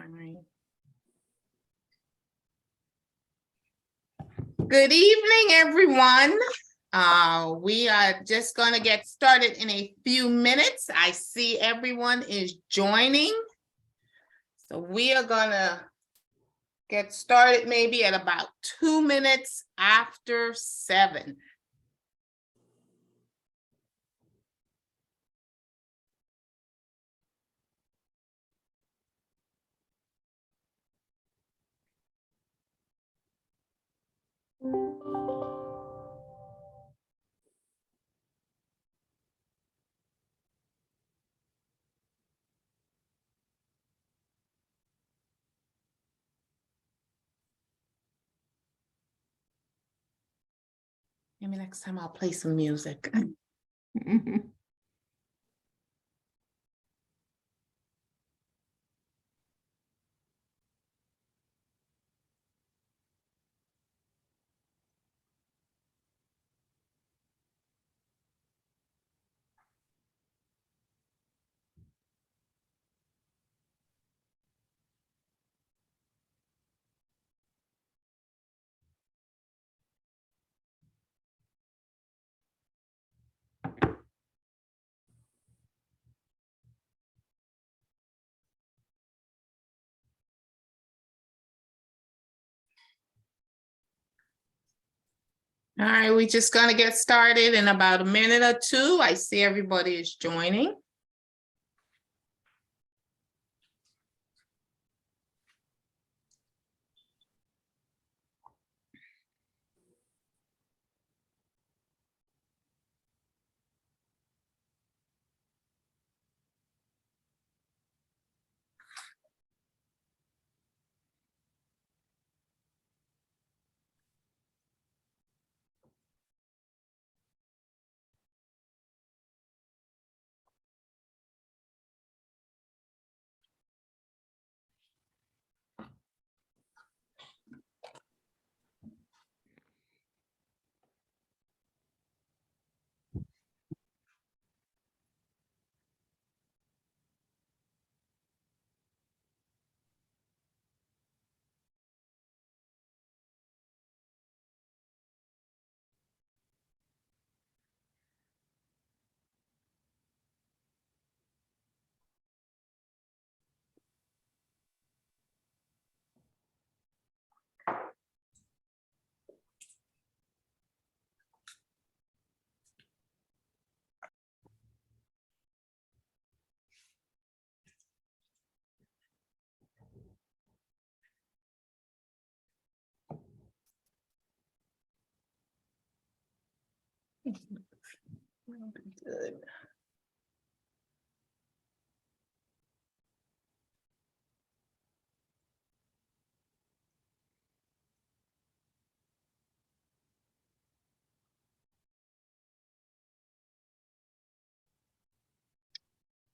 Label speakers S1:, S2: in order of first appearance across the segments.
S1: right. Good evening, everyone. We are just going to get started in a few minutes. I see everyone is joining. So we are going to get started maybe at about 2 minutes after 7. Maybe next time I'll play some music. All right, we're just going to get started in about a minute or two. I see everybody is joining. Good.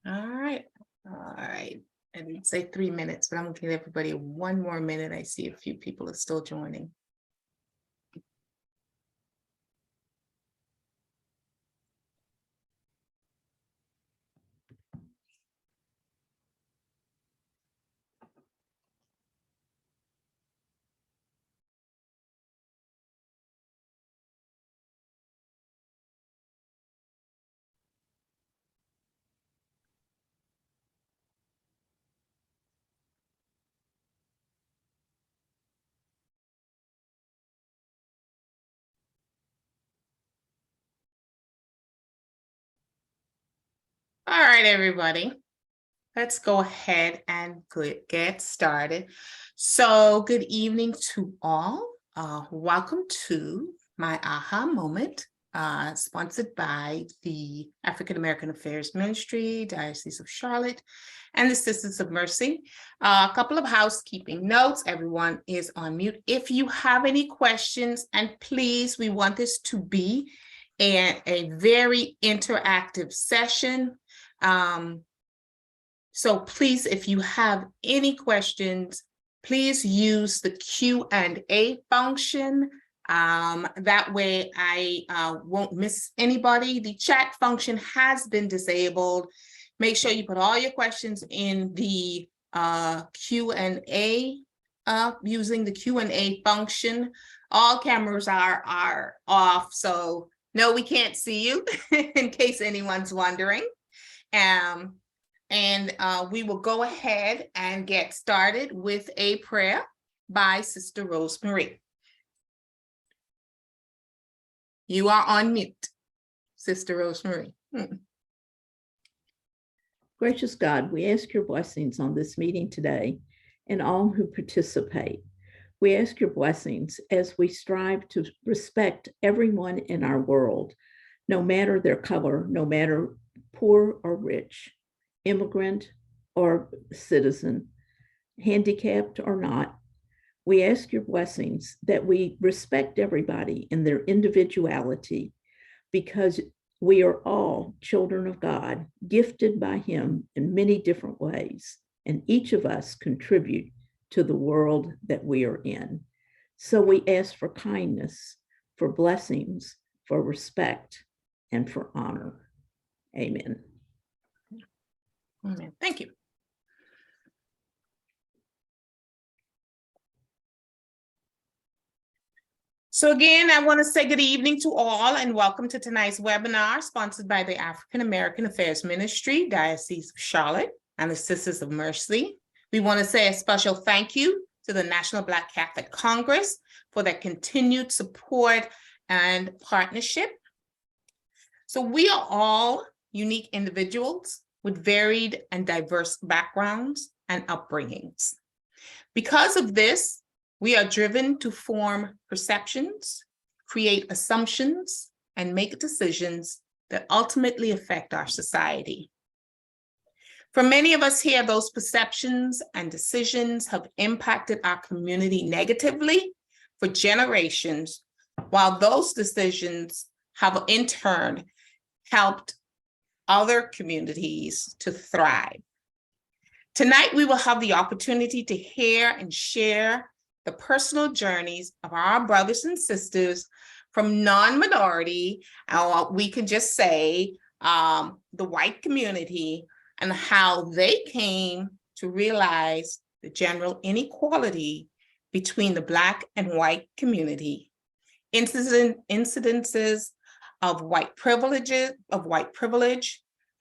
S1: All right. I didn't say 3 minutes, but I'm going to give everybody 1 more minute. I see a few people are still joining. All right, everybody. Let's go ahead and get started. So good evening to all. Welcome to my aha moment, sponsored by the African American Affairs Ministry, Diocese of Charlotte, and the Sisters of Mercy. A couple of housekeeping notes. Everyone is on mute. If you have any questions, and please, we want this to be a very interactive session. So please, if you have any questions, please use the Q&A function. That way I won't miss anybody. The chat function has been disabled. Make sure you put all your questions in the Q&A using the Q&A function. All cameras are off, so no, we can't see you in case anyone's wondering. And we will go ahead and get started with a prayer by Sister Rosemary. You are on mute, Sister Rosemary.
S2: Gracious God, we ask your blessings on this meeting today and all who participate. We ask your blessings as we strive to respect everyone in our world, no matter their color, no matter poor or rich, immigrant or citizen, handicapped or not. We ask your blessings that we respect everybody in their individuality, because we are all children of God, gifted by him in many different ways, and each of us contribute to the world that we are in. So we ask for kindness, for blessings, for respect, and for honor. Amen.
S1: Amen. Thank you. So again, I want to say good evening to all and welcome to tonight's webinar sponsored by the African American Affairs Ministry, Diocese of Charlotte, and the Sisters of Mercy. We want to say a special thank you to the National Black Catholic Congress for their continued support and partnership. So we are all unique individuals with varied and diverse backgrounds and upbringings. Because of this, we are driven to form perceptions, create assumptions, and make decisions that ultimately affect our society. For many of us here, those perceptions and decisions have impacted our community negatively for generations, while those decisions have in turn helped other communities to thrive. Tonight, we will have the opportunity to hear and share the personal journeys of our brothers and sisters from non-minority, or we could just say the white community, and how they came to realize the general inequality between the Black and white community, incidences of white privilege,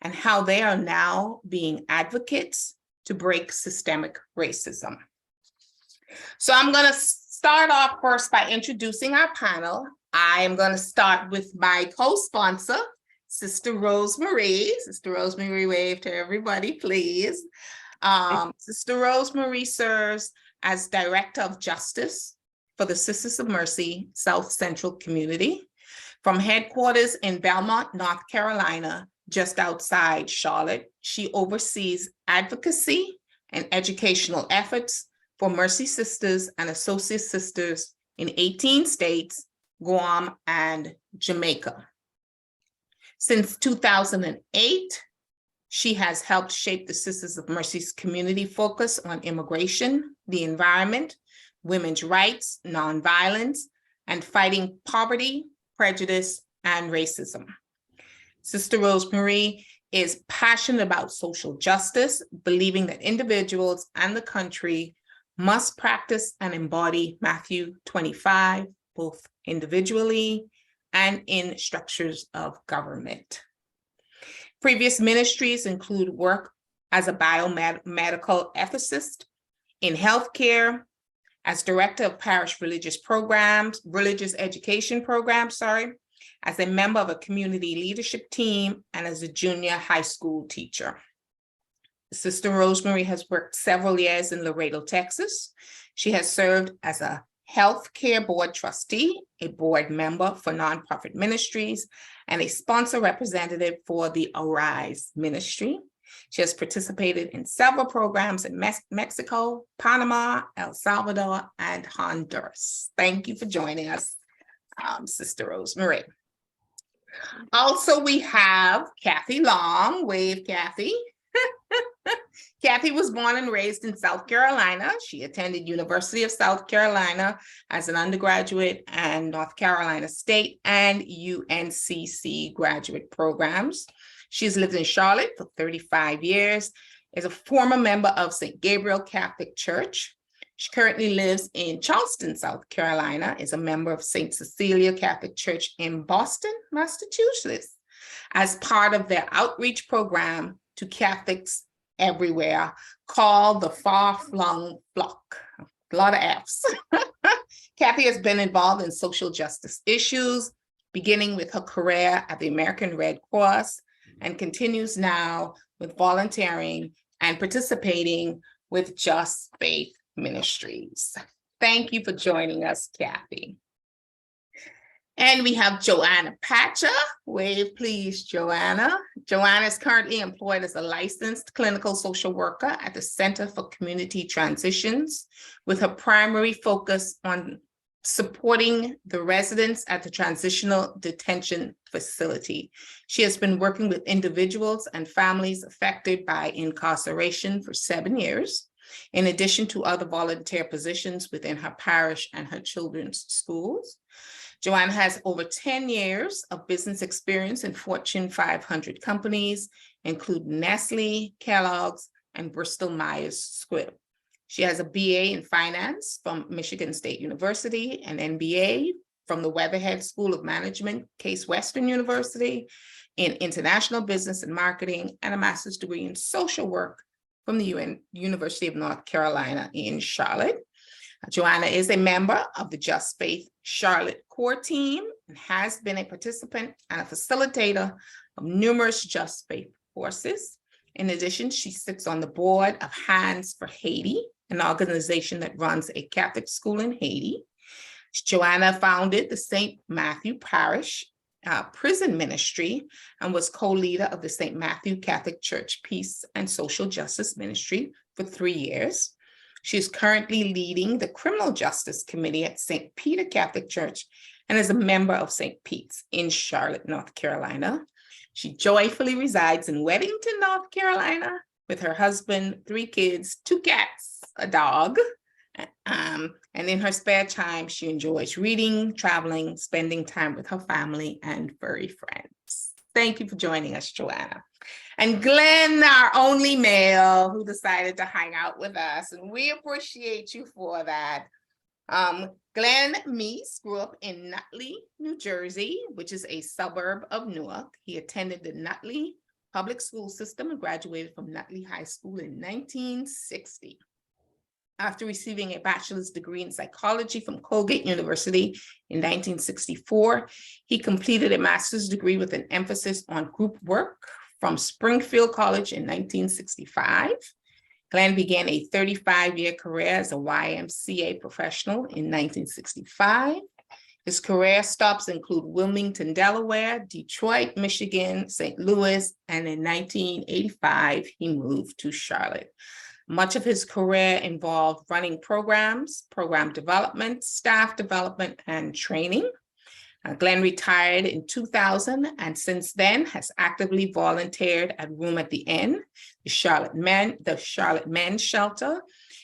S1: and how they are now being advocates to break systemic racism. So I'm going to start off first by introducing our panel. I am going to start with my co-sponsor, Sister Rosemary. Sister Rosemary, wave to everybody, please. Sister Rosemary serves as Director of Justice for the Sisters of Mercy South Central Community. From headquarters in Belmont, North Carolina, just outside Charlotte, she oversees advocacy and educational efforts for Mercy Sisters and Associate Sisters in 18 states, Guam, and Jamaica. Since 2008, she has helped shape the Sisters of Mercy's community focus on immigration, the environment, women's rights, nonviolence, and fighting poverty, prejudice, and racism. Sister Rosemary is passionate about social justice, believing that individuals and the country must practice and embody Matthew 25, both individually and in structures of government. Previous ministries include work as a biomedical ethicist, in healthcare, as director of parish religious education programs, as a member of a community leadership team, and as a junior high school teacher. Sister Rosemary has worked several years in Laredo, Texas. She has served as a healthcare board trustee, a board member for nonprofit ministries, and a sponsor representative for the Arise Ministry. She has participated in several programs in Mexico, Panama, El Salvador, and Honduras. Thank you for joining us, Sister Rosemary. Also, we have Kathy Long. Wave, Kathy. Kathy was born and raised in South Carolina. She attended University of South Carolina as an undergraduate and North Carolina State and UNCC graduate programs. She's lived in Charlotte for 35 years. is a former member of St. Gabriel Catholic Church. She currently lives in Charleston, South Carolina, is a member of St. Cecilia Catholic Church in Boston, Massachusetts, as part of their outreach program to Catholics everywhere called the Far-Flung Flock. A lot of F's. Kathy has been involved in social justice issues, beginning with her career at the American Red Cross, and continues now with volunteering and participating with Just Faith Ministries. Thank you for joining us, Kathy. And we have Joanna Pacha. Wave, please, Joanna. Joanna is currently employed as a licensed clinical social worker at the Center for Community Transitions, with her primary focus on supporting the residents at the Transitional Detention Facility. She has been working with individuals and families affected by incarceration for 7 years, in addition to other volunteer positions within her parish and her children's schools. Joanna has over 10 years of business experience in Fortune 500 companies, including Nestle, Kellogg's, and Bristol Myers Squibb. She has a BA in finance from Michigan State University, an MBA from the Weatherhead School of Management, Case Western University, in international business and marketing, and a master's degree in social work from the University of North Carolina in Charlotte. Joanna is a member of the Just Faith Charlotte core team and has been a participant and a facilitator of numerous Just Faith courses. In addition, she sits on the board of Hands for Haiti, an organization that runs a Catholic school in Haiti. Joanna founded the St. Matthew Parish prison ministry and was co-leader of the St. Matthew Catholic Church Peace and Social Justice Ministry for 3 years. She is currently leading the Criminal Justice Committee at St. Peter Catholic Church and is a member of St. Pete's in Charlotte, North Carolina. She joyfully resides in Weddington, North Carolina, with her husband, 3 kids, 2 cats, a dog. And in her spare time, she enjoys reading, traveling, spending time with her family and furry friends. Thank you for joining us, Joanna. And Glenn, our only male, who decided to hang out with us, and we appreciate you for that. Glenn Meese grew up in Nutley, New Jersey, which is a suburb of Newark. He attended the Nutley public school system and graduated from Nutley High School in 1960. After receiving a bachelor's degree in psychology from Colgate University in 1964, he completed a master's degree with an emphasis on group work from Springfield College in 1965. Glenn began a 35-year career as a YMCA professional in 1965. His career stops include Wilmington, Delaware, Detroit, Michigan, St. Louis, and in 1985, he moved to Charlotte. Much of his career involved running programs, program development, staff development, and training. Glenn retired in 2000 and since then has actively volunteered at Room at the Inn, the Charlotte Men's Shelter.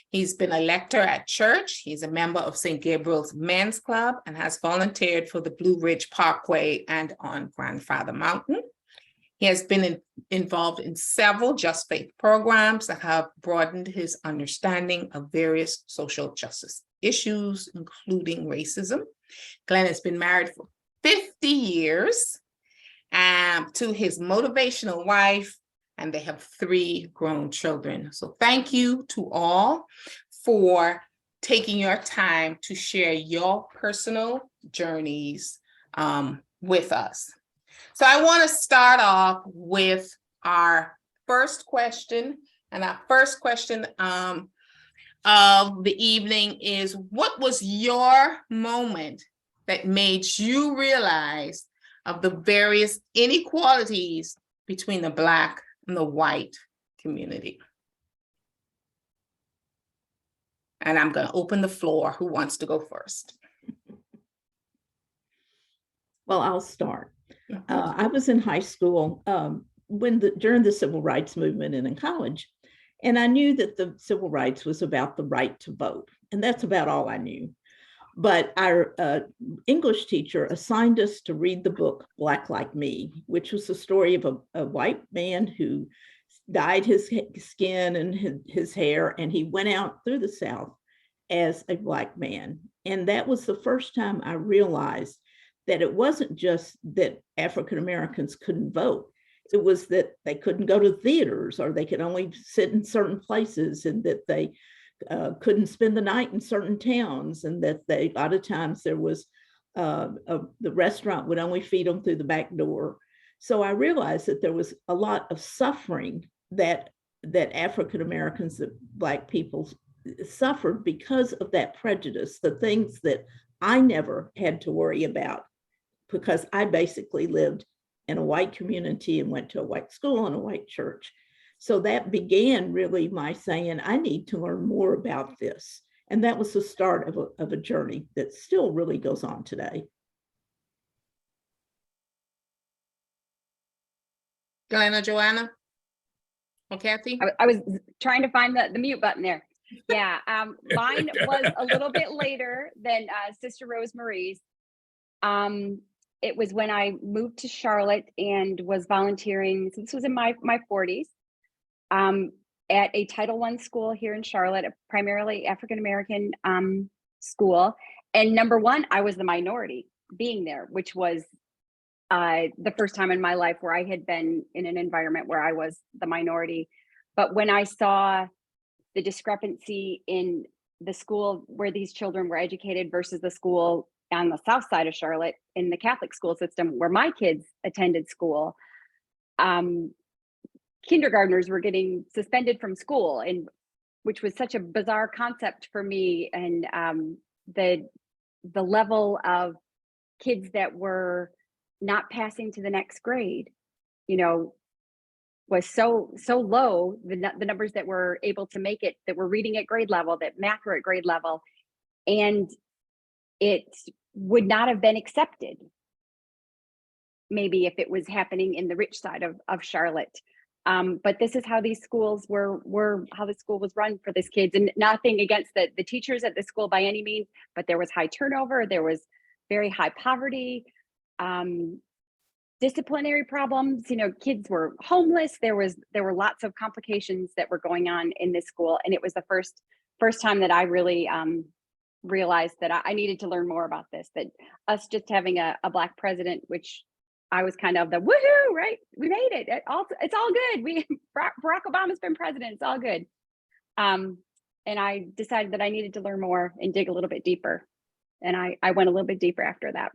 S1: He's been a lector at church. He's a member of St. Gabriel's Men's Club and has volunteered for the Blue Ridge Parkway and on Grandfather Mountain. He has been involved in several Just Faith programs that have broadened his understanding of various social justice issues, including racism. Glenn has been married for 50 years to his motivational wife, and they have 3 grown children. So thank you to all for taking your time to share your personal journeys with us. So I want to start off with our first question, and our first question of the evening is, what was your moment that made you realize of the various inequalities between the Black and the white community? And I'm going to open the floor. Who wants to go first?
S2: Well, I'll start. I was in high school during the civil rights movement and in college, and I knew that the civil rights was about the right to vote, and that's about all I knew. But our English teacher assigned us to read the book Black Like Me, which was the story of a white man who dyed his skin and his hair, and he went out through the South as a Black man. And that was the first time I realized that it wasn't just that African Americans couldn't vote. It was that they couldn't go to theaters, or they could only sit in certain places, and that they couldn't spend the night in certain towns, and that a lot of times there was the restaurant would only feed them through the back door. So I realized that there was a lot of suffering that African Americans, that Black people suffered because of that prejudice, the things that I never had to worry about because I basically lived in a white community and went to a white school and a white church. So that began really my saying, I need to learn more about this. And that was the start of a journey that still really goes on today.
S1: Joanna? Or Kathy?
S3: I was trying to find the mute button there. Yeah, mine was a little bit later than Sister Rosemarie's. It was when I moved to Charlotte and was volunteering. So this was in my 40s, at a Title I school here in Charlotte, a primarily African American school. And number one, I was the minority being there, which was the first time in my life where I had been in an environment where I was the minority. But when I saw the discrepancy in the school where these children were educated versus the school on the south side of Charlotte in the Catholic school system where my kids attended school, kindergartners were getting suspended from school, and which was such a bizarre concept for me. And the level of kids that were not passing to the next grade, was so low. The numbers that were able to make it, that were reading at grade level, that math were at grade level, and it would not have been accepted maybe if it was happening in the rich side of Charlotte. But this is how these schools were how the school was run for these kids. And nothing against the teachers at the school by any means, but there was high turnover, there was very high poverty, disciplinary problems, kids were homeless. There were lots of complications that were going on in this school. And it was the first time that I really realized that I needed to learn more about this, that us just having a Black president, which I was kind of the woohoo, right? We made it. It's all good. Barack Obama's been president. It's all good. And I decided that I needed to learn more and dig a little bit deeper. And I went a little bit deeper after that.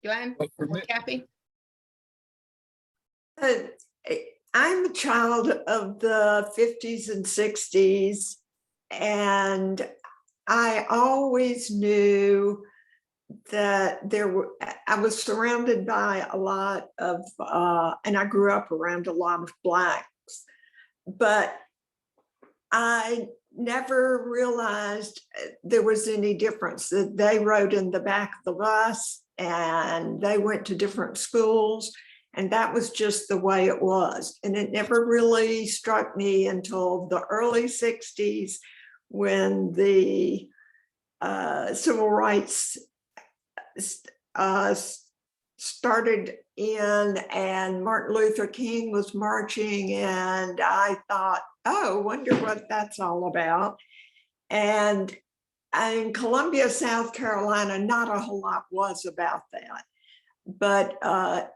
S1: Joanne or Kathy?
S4: I'm a child of the 50s and 60s, and I always knew that I was surrounded by a lot of, and I grew up around a lot of Blacks, but I never realized there was any difference, that they rode in the back of the bus and they went to different schools, and that was just the way it was. And it never really struck me until the early 60s when the civil rights started in, and Martin Luther King was marching, and I thought, oh, wonder what that's all about. And in Columbia, South Carolina, not a whole lot was about that. But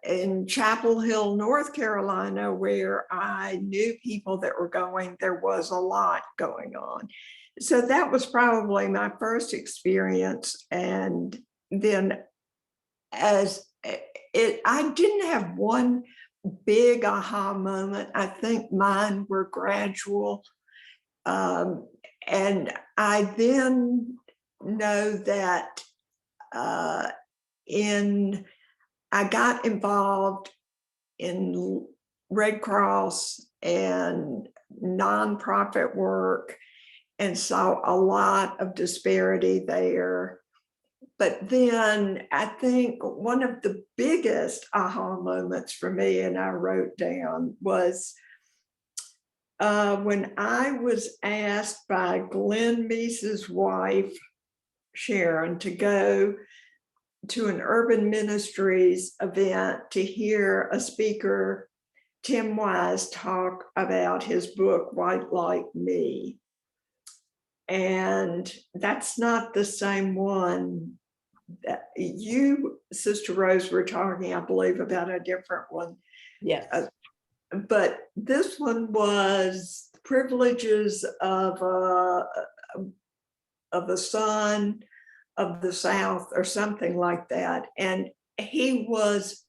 S4: in Chapel Hill, North Carolina, where I knew people that were going, there was a lot going on. So that was probably my first experience. And then I didn't have one big aha moment. I think mine were gradual. And I then know that I got involved in Red Cross and nonprofit work and saw a lot of disparity there. But then I think one of the biggest aha moments for me, and I wrote down, was when I was asked by Glenn Meese's wife, Sharon, to go to an urban ministries event to hear a speaker, Tim Wise, talk about his book, White Like Me. And that's not the same one that you, Sister Rose, were talking, I believe, about a different one.
S2: Yes.
S4: But this one was privileges of the son of the South or something like that. And he was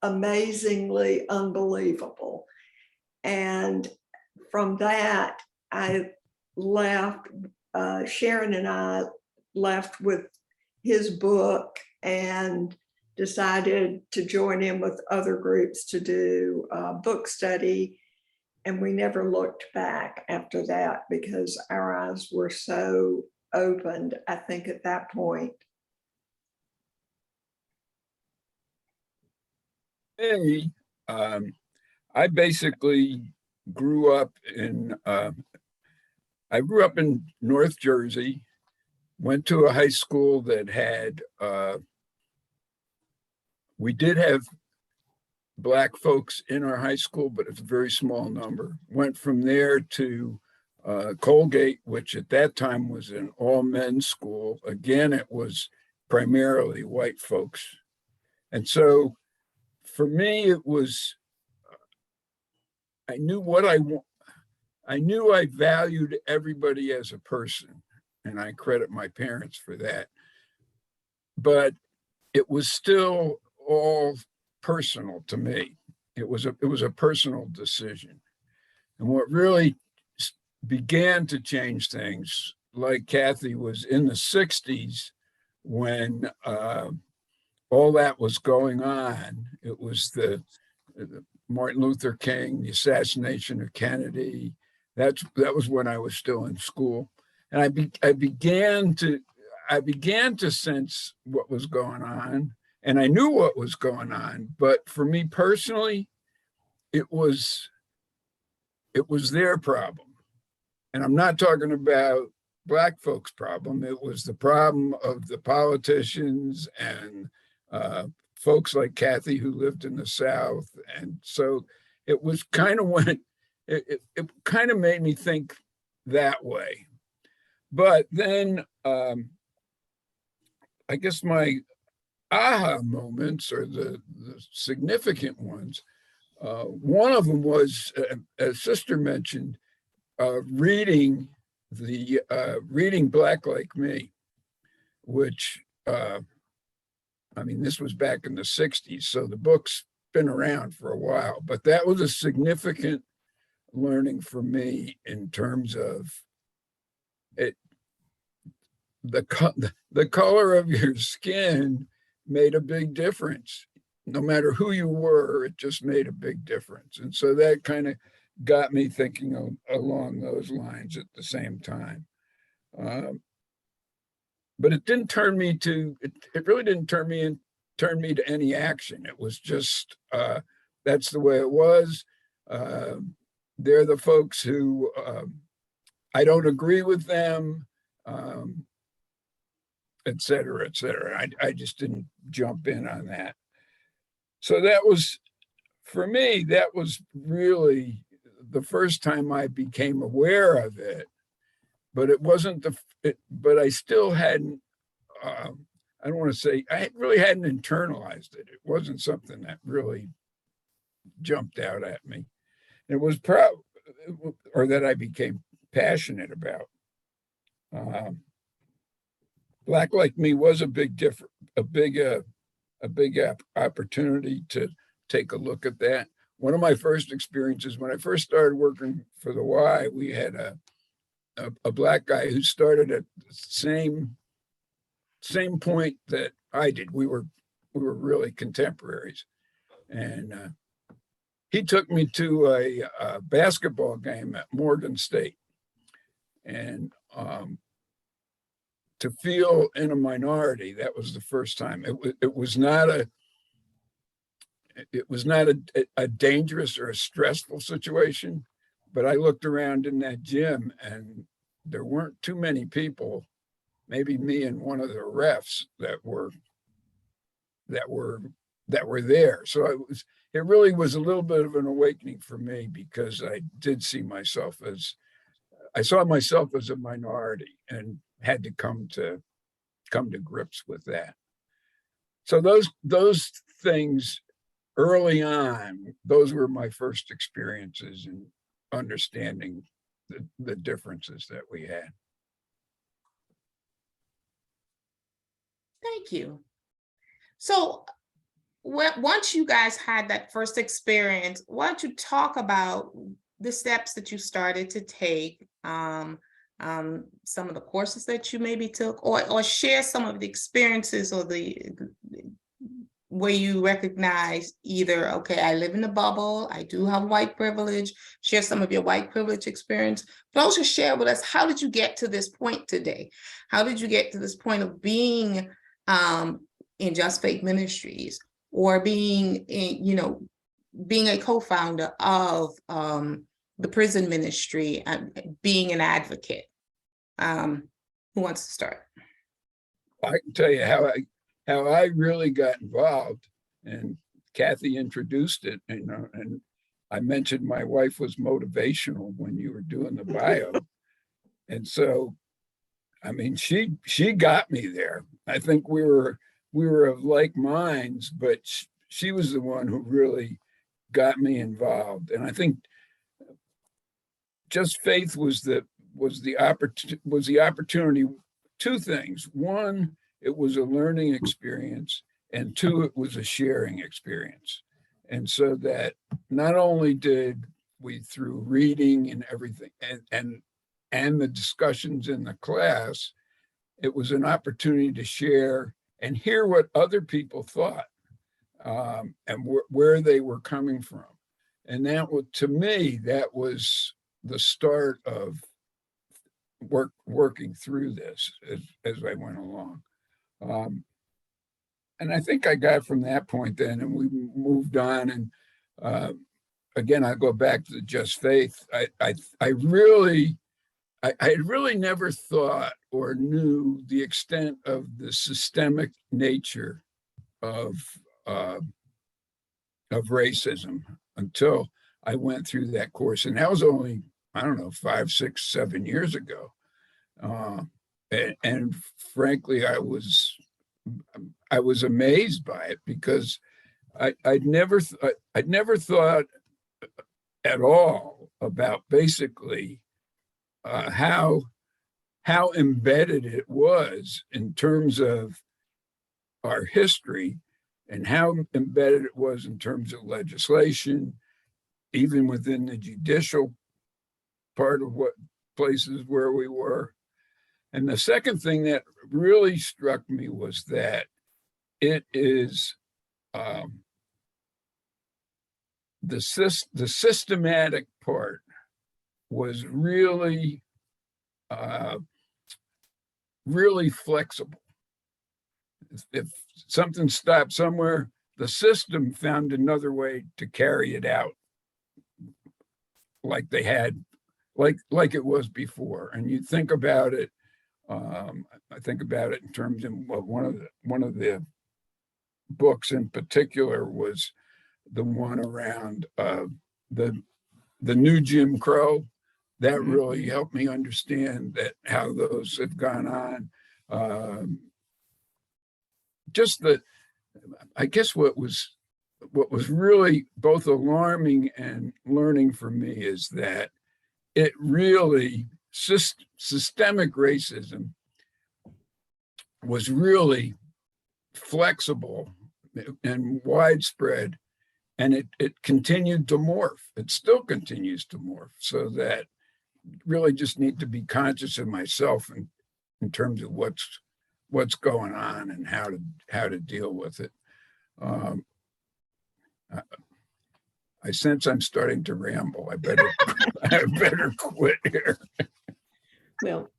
S4: amazingly unbelievable. And from that, I left, Sharon and I left with his book and decided to join in with other groups to do book study. And we never looked back after that because our eyes were so opened, I think, at that point.
S5: Hey, I basically grew up in North Jersey, went to a high school that had, we did have Black folks in our high school, but it's a very small number. Went from there to Colgate, which at that time was an all men's school. Again, it was primarily white folks. And so for me, it was, I knew I valued everybody as a person, and I credit my parents for that. But it was still all personal to me. It was a personal decision. And what really began to change things, like Kathy, was in the 60s when all that was going on. It was the Martin Luther King, the assassination of Kennedy. That was when I was still in school. And I began to sense what was going on. And I knew what was going on, but for me personally, it was their problem. And I'm not talking about Black folks' problem. It was the problem of the politicians and folks like Kathy who lived in the South. And so it was kind of when it kind of made me think that way. But then I guess my aha moments, or the significant ones, one of them was, as Sister mentioned, reading Black Like Me, which I mean, this was back in the 60s, so the book's been around for a while, but that was a significant learning for me in terms of it. The color of your skin made a big difference. No matter who you were, it just made a big difference. And so that kind of got me thinking along those lines at the same time. But it didn't turn me to, it really didn't turn me to any action. It was just, that's the way it was. They're the folks who, I don't agree with them, et cetera, et cetera. I just didn't jump in on that. So that was, for me, that was really the first time I became aware of it. But it wasn't but I still hadn't, I don't want to say, I really hadn't internalized it. It wasn't something that really jumped out at me. It was or that I became passionate about. Black Like Me was a big opportunity to take a look at that. One of my first experiences, when I first started working for the Y, we had a Black guy who started at the same point that I did. We were really contemporaries, and he took me to a basketball game at Morgan State, and to feel in a minority, that was the first time. It was not a dangerous or a stressful situation, but I looked around in that gym and there weren't too many people, maybe me and one of the refs, that were that were there. So it really was a little bit of an awakening for me, because I saw myself as a minority and had to come to grips with that. So those things early on, those were my first experiences in understanding the differences that we had.
S1: Thank you. So once you guys had that first experience, why don't you talk about the steps that you started to take, some of the courses that you maybe took, or share some of the experiences or where you recognize either, okay, I live in a bubble, I do have white privilege, share some of your white privilege experience, but also share with us, how did you get to this point today? How did you get to this point of being in Just Faith Ministries, or being being a co-founder of the prison ministry and being an advocate? Who wants to start?
S5: I can tell you how I really got involved, and Kathy introduced it, and I mentioned my wife was motivational when you were doing the bio. And so, I mean, she got me there. I think we were of like minds, but she was the one who really got me involved. And I think Just Faith was the opportunity. Two things. One, it was a learning experience, and two, it was a sharing experience. And so that not only did we, through reading and everything and the discussions in the class, it was an opportunity to share and hear what other people thought, and where they were coming from. And that was, to me, that was the start of working through this as I went along. And I think I got from that point then, and we moved on. And again, I go back to the Just Faith. I really never thought or knew the extent of the systemic nature of racism until I went through that course. And that was only, I don't know, 5, 6, 7 years ago. And frankly, I was amazed by it, because I'd never thought at all about basically how embedded it was in terms of our history, and how embedded it was in terms of legislation, even within the judicial part of what places where we were. And the second thing that really struck me was that it is the systematic part was really really flexible. If something stopped somewhere, the system found another way to carry it out, like they had, like it was before. And you think about it. I think about it in terms of one of the books in particular was the one around the new Jim Crow. That really helped me understand that how those have gone on. I guess what was really both alarming and learning for me is that it really, systemic racism was really flexible and widespread, and it continued to morph. It still continues to morph, so that really just need to be conscious of myself in terms of what's going on and how to deal with it. I sense I'm starting to ramble. I better quit here.
S2: Well,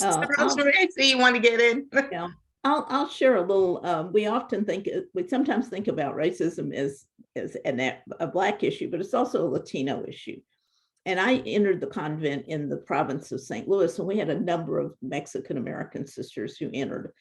S1: I see you want to get in.
S2: yeah, I'll share a little. We sometimes think about racism as a Black issue, but it's also a Latino issue. And I entered the convent in the province of St. Louis, and we had a number of Mexican American sisters who entered.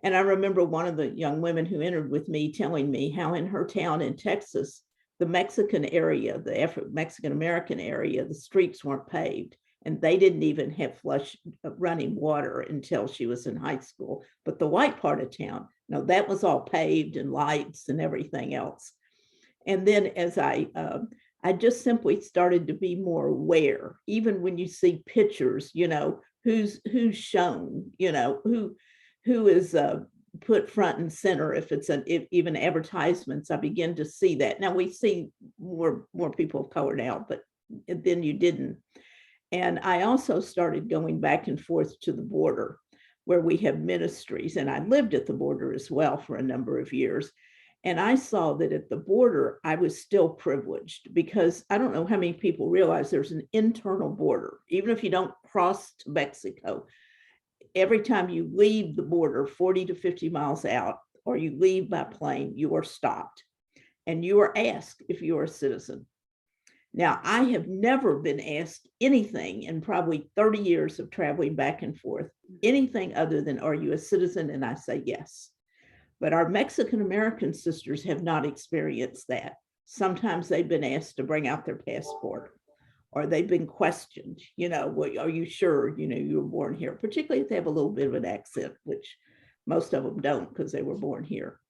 S2: And I remember one of the young women who entered with me telling me how in her town in Texas, the Mexican area, the Mexican American area, the streets weren't paved. And they didn't even have flush running water until she was in high school. But the white part of town, no, that was all paved and lights and everything else. And then as I just simply started to be more aware, even when you see pictures, you know, who's shown, you know, who is put front and center. If it's even advertisements, I begin to see that. Now we see more people of color now, but then you didn't. And I also started going back and forth to the border where we have ministries. And I lived at the border as well for a number of years. And I saw that at the border, I was still privileged because I don't know how many people realize there's an internal border. Even if you don't cross to Mexico, every time you leave the border 40 to 50 miles out, or you leave by plane, you are stopped and you are asked if you're a citizen. Now, I have never been asked anything in probably 30 years of traveling back and forth, anything other than, are you a citizen? And I say yes. But our Mexican American sisters have not experienced that. Sometimes they've been asked to bring out their passport, or they've been questioned, you know, well, are you sure, you know, you were born here? Particularly if they have a little bit of an accent, which most of them don't because they were born here.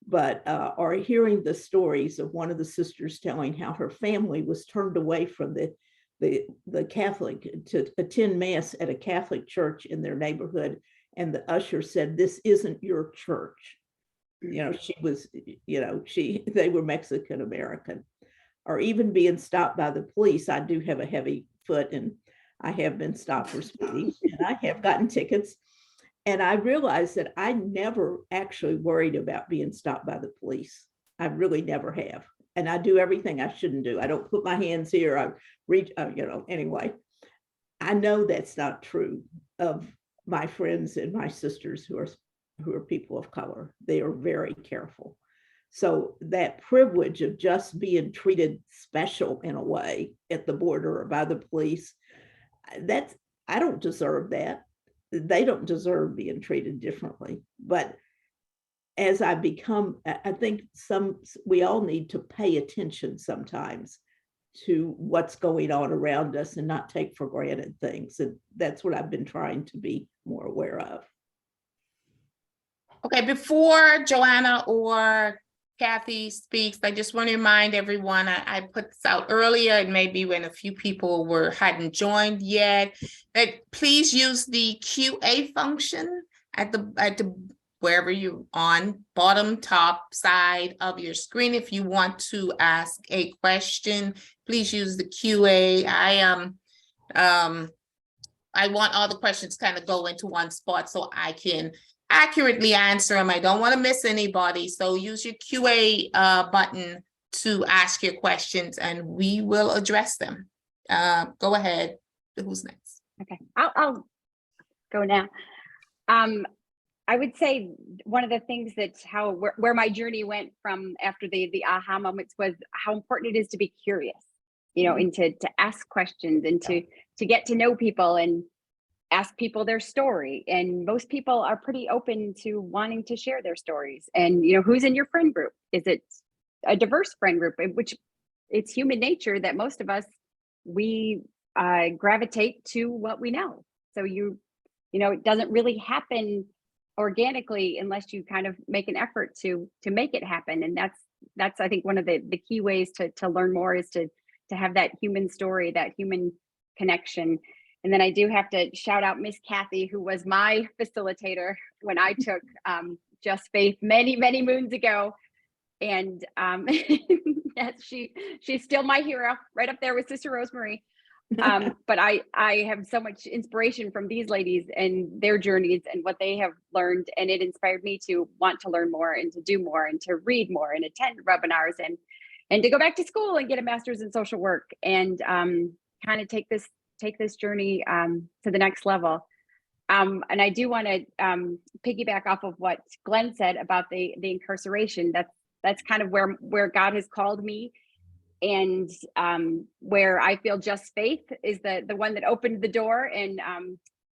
S2: But or hearing the stories of one of the sisters telling how her family was turned away from the Catholic to attend mass at a Catholic church in their neighborhood, and the usher said, "This isn't your church." You know, she was, you know, they were Mexican American. Or even being stopped by the police. I do have a heavy foot, and I have been stopped for speeding, and I have gotten tickets. And I realized that I never actually worried about being stopped by the police. I really never have. And I do everything I shouldn't do. I don't put my hands here. I reach, you know, anyway. I know that's not true of my friends and my sisters who are people of color. They are very careful. So that privilege of just being treated special in a way at the border or by the police, I don't deserve that. They don't deserve being treated differently. But as I become, I think we all need to pay attention sometimes to what's going on around us and not take for granted things. And that's what I've been trying to be more aware of.
S1: Okay, before Joanna or Kathy speaks, I just want to remind everyone, I put this out earlier, and maybe when a few people hadn't joined yet, that please use the QA function at the wherever you're on, bottom top side of your screen. If you want to ask a question, please use the QA. I want all the questions kind of go into one spot so I can accurately answer them. I don't want to miss anybody. So use your QA button to ask your questions and we will address them. Go ahead. Who's next?
S3: Okay, I'll go now. I would say one of the things that's where my journey went from after the aha moments was how important it is to be curious, you know, and to ask questions and to get to know people and ask people their story. And most people are pretty open to wanting to share their stories. And, you know, who's in your friend group? Is it a diverse friend group? Which it's human nature that most of us, we gravitate to what we know. So you know, it doesn't really happen organically unless you kind of make an effort to make it happen. And that's I think one of the key ways to learn more is to have that human story, that human connection. And then I do have to shout out Miss Kathy, who was my facilitator when I took Just Faith many moons ago. And yes, she's still my hero, right up there with Sister Rosemary. But I have so much inspiration from these ladies and their journeys and what they have learned. And it inspired me to want to learn more and to do more and to read more and attend webinars and to go back to school and get a master's in social work and kind of take this journey to the next level. And I do want to piggyback off of what Glenn said about the incarceration. That's kind of where God has called me. And where I feel Just Faith is the one that opened the door. And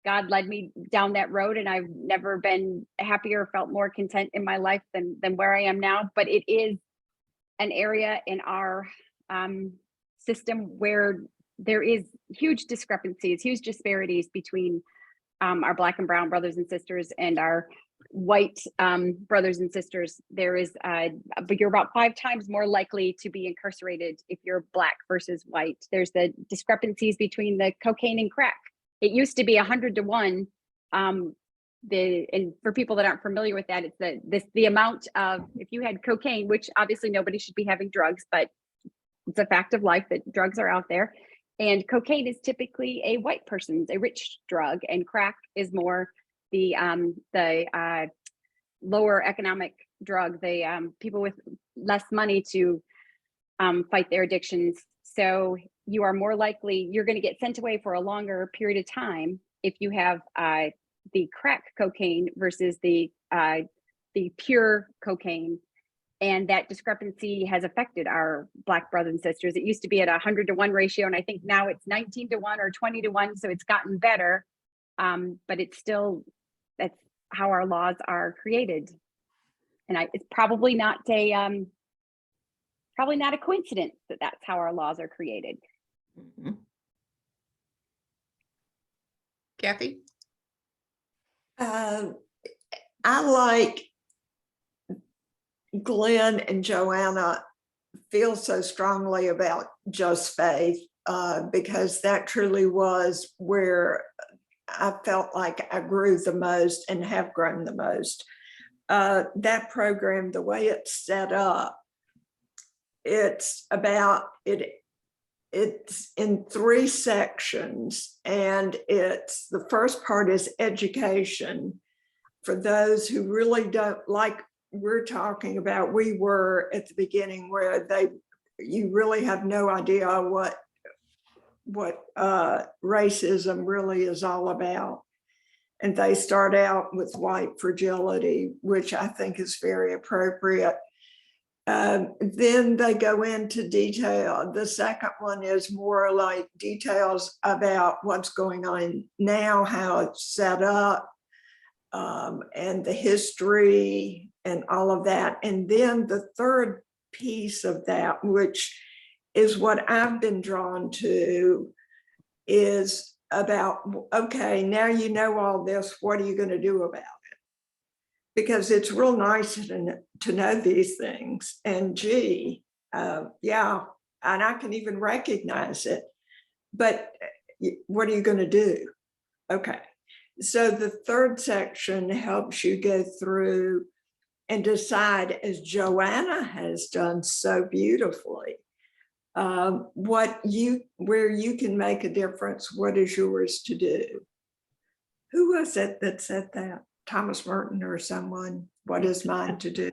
S3: God led me down that road, and I've never been happier, felt more content in my life than where I am now. But it is an area in our system where there is huge discrepancies, huge disparities between our Black and brown brothers and sisters and our white brothers and sisters. There is, but you're about 5 times more likely to be incarcerated if you're Black versus white. There's the discrepancies between the cocaine and crack. It used to be 100 to 1. And for people that aren't familiar with that, it's the amount of, if you had cocaine, which obviously nobody should be having drugs, but it's a fact of life that drugs are out there. And cocaine is typically a white person's, a rich drug, and crack is more the lower economic drug, the people with less money to fight their addictions. So you are more likely, you're going to get sent away for a longer period of time if you have the crack cocaine versus the pure cocaine. And that discrepancy has affected our Black brothers and sisters. It used to be at 100 to 1 ratio, and I think now it's 19 to 1 or 20 to 1. So it's gotten better, but it's still, that's how our laws are created. And it's probably not a coincidence that that's how our laws are created.
S2: Mm-hmm.
S1: Kathy?
S4: I like Glenn and Joanna feel so strongly about Just Faith because that truly was where I felt like I grew the most and have grown the most. That program, the way it's set up, it's about it. It's in 3 sections, and it's the first part is education for those who really don't, like we're talking about, we were at the beginning where you really have no idea what racism really is all about. And they start out with white fragility, which I think is very appropriate. Then they go into detail. The second one is more like details about what's going on now, how it's set up, and the history and all of that. And then the third piece of that, which is what I've been drawn to, is about, okay, now you know all this, what are you going to do about it? Because it's real nice to know these things. And gee, yeah, and I can even recognize it. But what are you going to do? Okay. So the third section helps you go through and decide, as Joanna has done so beautifully, where you can make a difference, what is yours to do. Who was it that said that? Thomas Merton or someone, what is mine to do?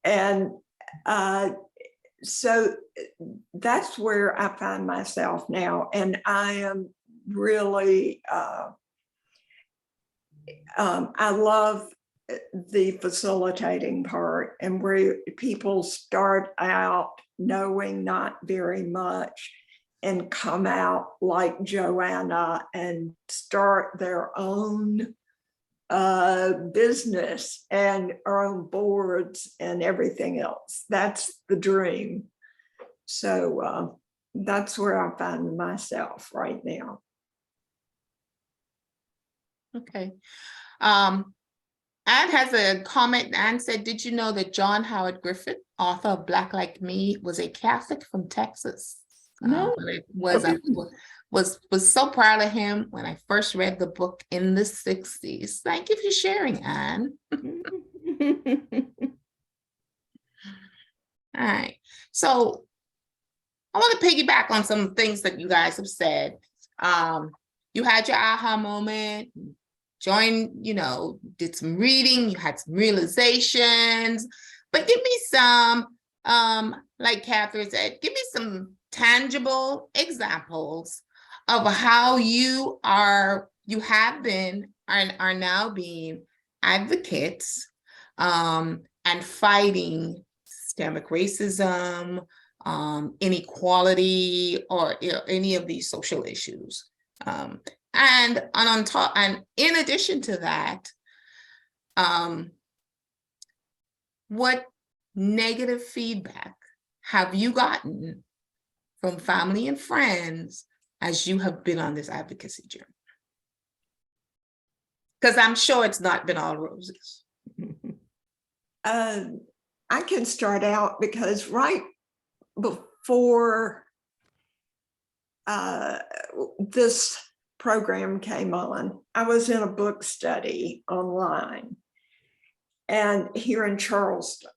S4: And so that's where I find myself now. And I am really, I love the facilitating part, and where people start out knowing not very much and come out like Joanna and start their own business and our own boards and everything else. That's the dream. So that's where I find myself right now.
S1: Okay. Anne has a comment. Anne said, did you know that John Howard Griffith, author of Black Like Me, was a Catholic from Texas?
S2: No.
S1: Was so proud of him when I first read the book in the 60s. Thank you for sharing, Anne. All right. So I want to piggyback on some things that you guys have said. You had your aha moment, joined, did some reading, you had some realizations, but give me some, like Catherine said, give me some tangible examples of how you have been and are now being advocates and fighting systemic racism, inequality, or any of these social issues. And on top, and in addition to that, what negative feedback have you gotten from family and friends as you have been on this advocacy journey? Because I'm sure it's not been all roses.
S4: I can start out because right before this program came on, I was in a book study online and here in Charleston.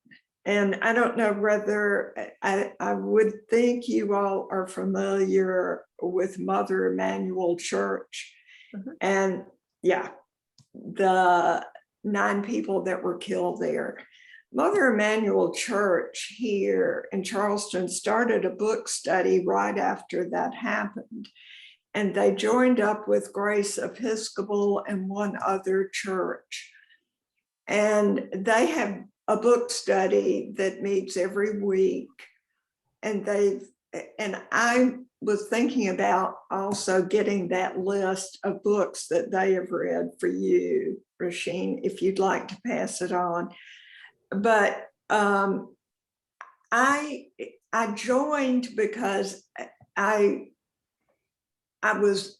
S4: And I don't know whether I would think you all are familiar with Mother Emanuel Church. And yeah, the 9 people that were killed there. Mother Emanuel Church here in Charleston started a book study right after that happened. And they joined up with Grace Episcopal and one other church. And they have a book study that meets every week. And I was thinking about also getting that list of books that they have read for you, Rasheen, if you'd like to pass it on. But I joined because I was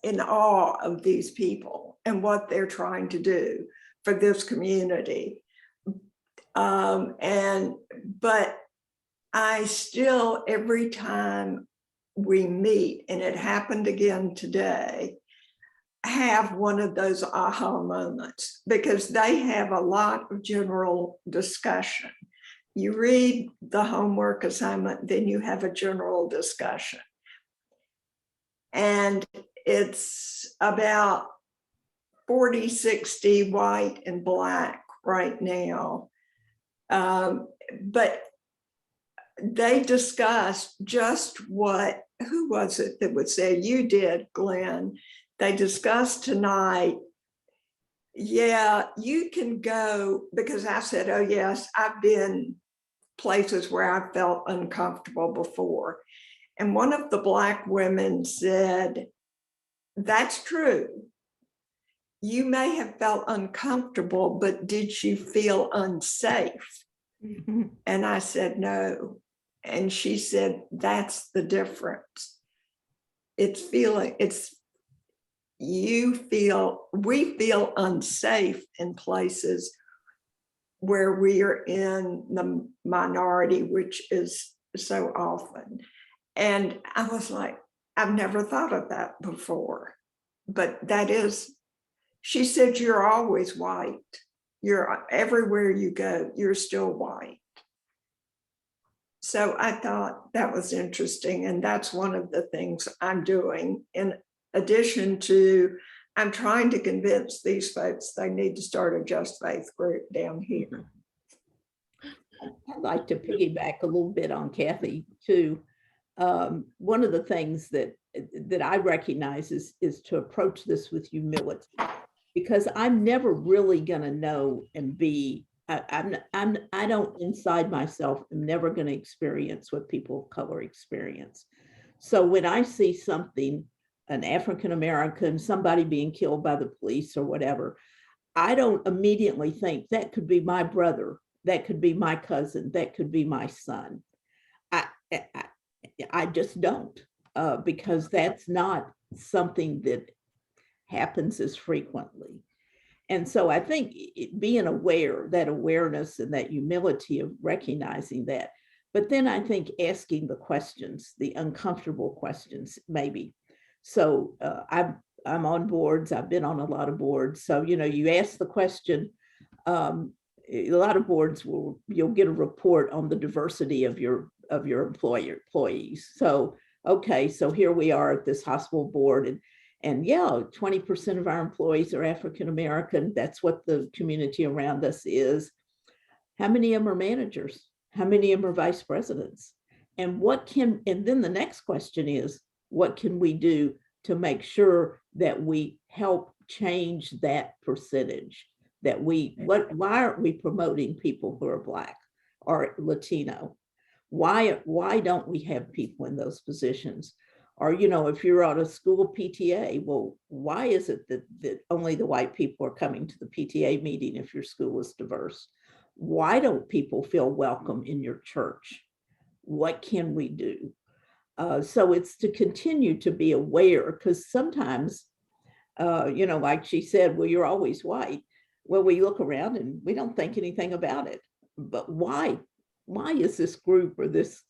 S4: in awe of these people and what they're trying to do for this community. But I still, every time we meet, and it happened again today, have one of those aha moments because they have a lot of general discussion. You read the homework assignment, then you have a general discussion. And it's about 40-60 white and black right now. But they discussed just what, who was it that would say, you did, Glenn. They discussed tonight, yeah, you can go, because I said, oh yes, I've been places where I felt uncomfortable before. And one of the black women said, that's true. You may have felt uncomfortable, but did you feel unsafe? Mm-hmm. And I said, no. And she said, that's the difference. We feel unsafe in places where we are in the minority, which is so often. And I was like, I've never thought of that before, but that is, she said, you're always white. You're everywhere you go, you're still white. So I thought that was interesting. And that's one of the things I'm doing. In addition to, I'm trying to convince these folks they need to start a Just Faith group down here.
S2: I'd like to piggyback a little bit on Kathy too. One of the things that I recognize is to approach this with humility, because I'm never really going to know and be. I don't inside myself. I'm never going to experience what people of color experience. So when I see something, an African American, somebody being killed by the police or whatever, I don't immediately think that could be my brother, that could be my cousin, that could be my son. I just don't, because that's not something that happens as frequently. And so I think being aware, that awareness and that humility of recognizing that, but then I think asking the questions, the uncomfortable questions, maybe. So I'm on boards, I've been on a lot of boards. So, you ask the question, a lot of boards you'll get a report on the diversity of your employees. So, okay, so here we are at this hospital board, and yeah, 20% of our employees are African American. That's what the community around us is. How many of them are managers? How many of them are vice presidents? And then the next question is, what can we do to make sure that we help change that percentage? Why aren't we promoting people who are Black or Latino? Why don't we have people in those positions? Or, you know, if you're on a school PTA, well, why is it that only the white people are coming to the PTA meeting if your school is diverse? Why don't people feel welcome in your church? What can we do? So it's to continue to be aware, because sometimes, you know, like she said, well, you're always white. Well, we look around and we don't think anything about it. But why? Why is this group or this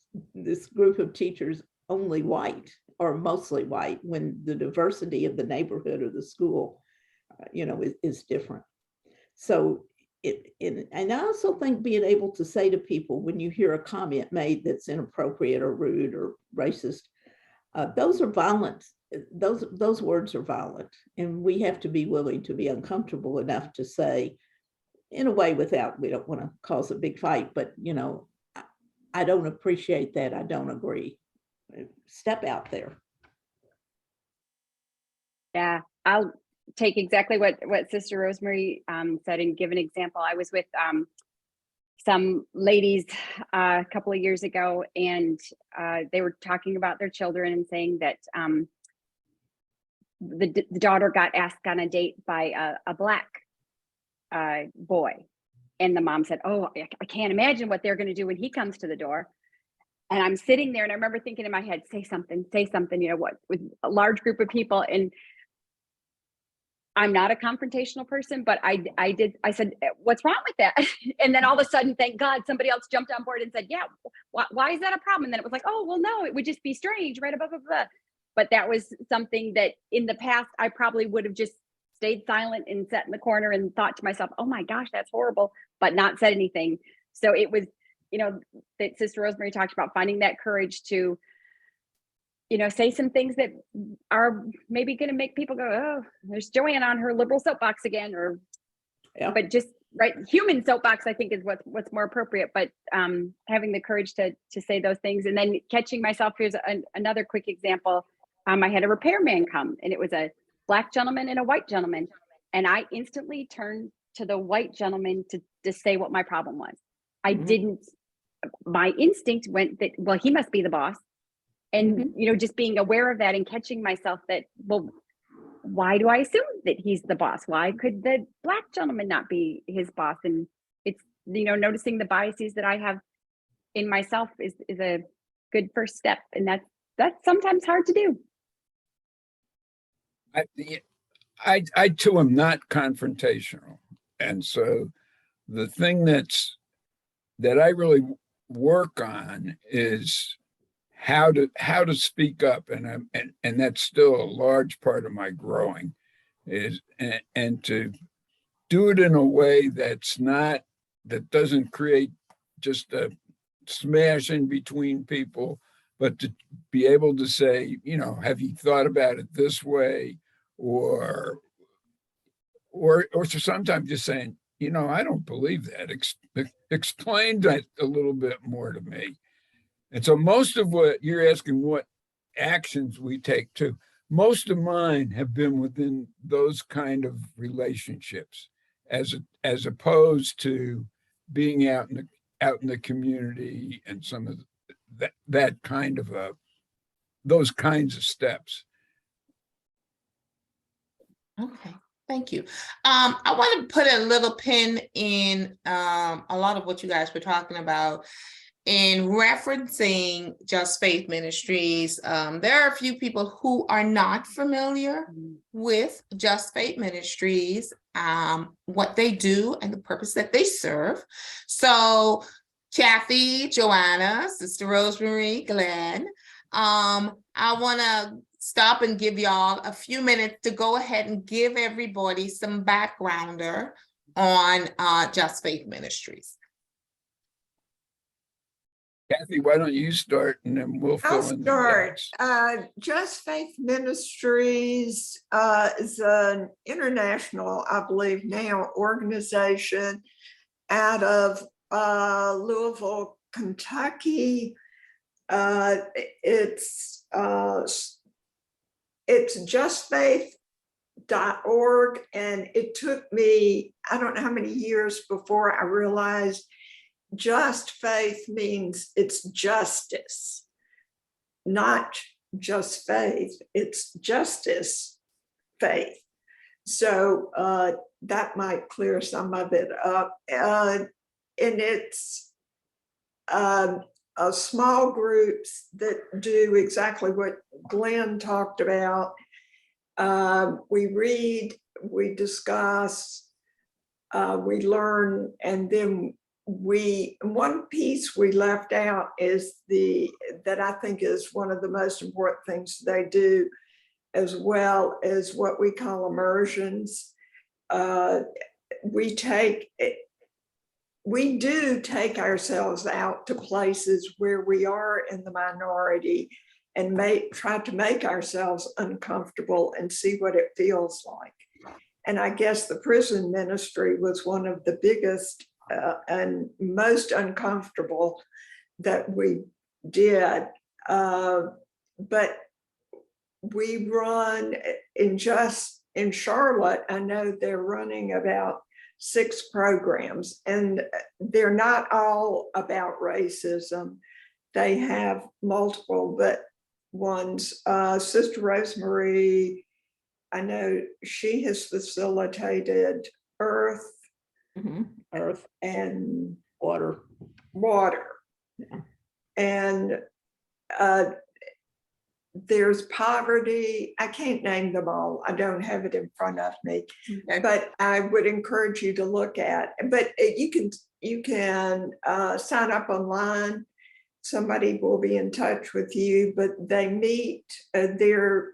S2: group of teachers only white or mostly white when the diversity of the neighborhood or the school, you know, is different? So and I also think being able to say to people when you hear a comment made that's inappropriate or rude or racist, those are violent. Those words are violent, and we have to be willing to be uncomfortable enough to say, in a way, without, we don't want to cause a big fight, but you know, I don't appreciate that. I don't agree. Step out there.
S3: Yeah, I'll take exactly what Sister Rosemary said and give an example. I was with some ladies a couple of years ago, and they were talking about their children and saying that the daughter got asked on a date by a black boy, and the mom said, "Oh, I can't imagine what they're going to do when he comes to the door." And I'm sitting there, and I remember thinking in my head, say something, you know, what, with a large group of people. And I'm not a confrontational person, but I said, "What's wrong with that?" And then all of a sudden, thank God, somebody else jumped on board and said, "Yeah, why is that a problem?" And then it was like, "Oh, well, no, it would just be strange, right?" Blah, blah, blah. But that was something that in the past, I probably would have just stayed silent and sat in the corner and thought to myself, "Oh my gosh, that's horrible," but not said anything. So it was, you know, that Sister Rosemary talked about finding that courage to, you know, say some things that are maybe going to make people go, "Oh, there's Joanne on her liberal soapbox again," or,
S2: Yeah.
S3: but just right, human soapbox, I think, is what's more appropriate. But having the courage to say those things, and then catching myself. Here's another quick example. I had a repairman come, and it was a black gentleman and a white gentleman, and I instantly turned to the white gentleman to say what my problem was. I didn't. My instinct went that, well, he must be the boss. And, you know, just being aware of that and catching myself that, well, why do I assume that he's the boss? Why could the black gentleman not be his boss? And it's, you know, noticing the biases that I have in myself is a good first step. And that's sometimes hard to do.
S5: I too am not confrontational. And so the thing that I really work on is how to speak up, and that's still a large part of my growing, is and to do it in a way that doesn't create just a smashing between people, but to be able to say, you know, have you thought about it this way, or sometimes just saying, you know, I don't believe that. Explain that a little bit more to me. And so most of what you're asking, what actions we take too, most of mine have been within those kind of relationships, as opposed to being out in the community and some of that kind of those kinds of steps.
S1: Okay, thank you. I want to put a little pin in a lot of what you guys were talking about. In referencing Just Faith Ministries, there are a few people who are not familiar with Just Faith Ministries, what they do and the purpose that they serve. So Kathy, Joanna, Sister Rosemary, Glenn, I want to stop and give y'all a few minutes to go ahead and give everybody some backgrounder on Just Faith Ministries.
S5: Kathy, why don't you start, and then we'll fill in the gaps.
S4: Just Faith Ministries is an international, I believe now, organization out of Louisville, Kentucky. It's justfaith.org, and it took me, I don't know how many years before I realized just faith means it's justice, not just faith, it's justice faith. So that might clear some of it up. And it's small groups that do exactly what Glenn talked about. We read, we discuss, we learn, and then one piece we left out is that I think is one of the most important things they do, as well as what we call immersions. We do take ourselves out to places where we are in the minority and try to make ourselves uncomfortable and see what it feels like. And I guess the prison ministry was one of the biggest and most uncomfortable that we did. But we run in Charlotte, I know they're running about 6 programs, and they're not all about racism. They have multiple, but ones. Sister Rosemary, I know she has facilitated earth,
S2: Earth
S4: and
S2: water.
S4: Yeah. And there's poverty. I can't name them all. I don't have it in front of me, but I would encourage you to look at. But you can sign up online. Somebody will be in touch with you. But they meet. There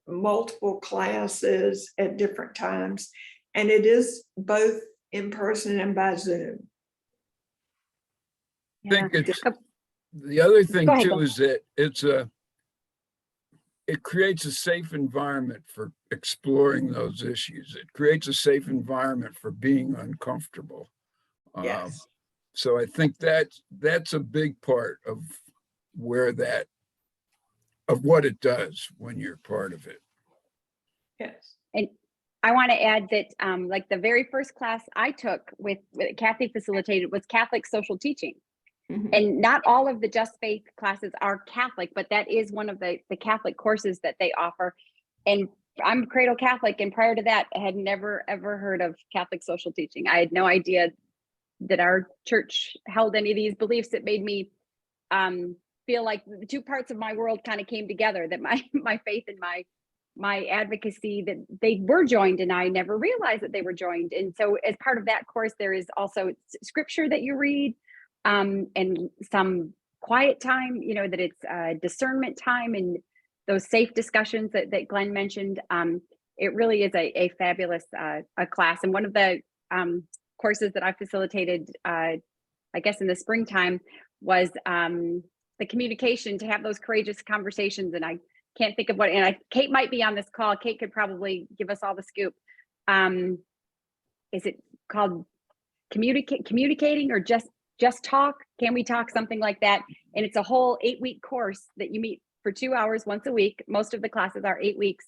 S4: multiple classes at different times, and it is both in person and by Zoom.
S5: I think it's the other thing
S3: Go ahead,
S5: too
S3: Glenn.
S5: is that it creates a safe environment for exploring those issues. It creates a safe environment for being uncomfortable.
S4: Yes.
S5: So I think that's a big part of what it does when you're part of it.
S4: Yes.
S3: And I want to add that like the very first class I took with Kathy facilitated was Catholic social teaching. And not all of the Just Faith classes are Catholic, but that is one of the Catholic courses that they offer. And I'm Cradle Catholic, and prior to that, I had never, ever heard of Catholic social teaching. I had no idea that our church held any of these beliefs. That made me feel like the two parts of my world kind of came together, that my faith and my advocacy, that they were joined, and I never realized that they were joined. And so as part of that course, there is also scripture that you read, and some quiet time, that it's discernment time, and those safe discussions that Glenn mentioned. It really is a fabulous a class. And one of the courses that I facilitated, I guess in the springtime, was the communication, to have those courageous conversations. And I can't think of what, and Kate might be on this call. Kate could probably give us all the scoop. Is it called communicating, or just talk? Can we talk? Something like that. And it's a whole 8-week course that you meet for 2 hours once a week. Most of the classes are 8 weeks.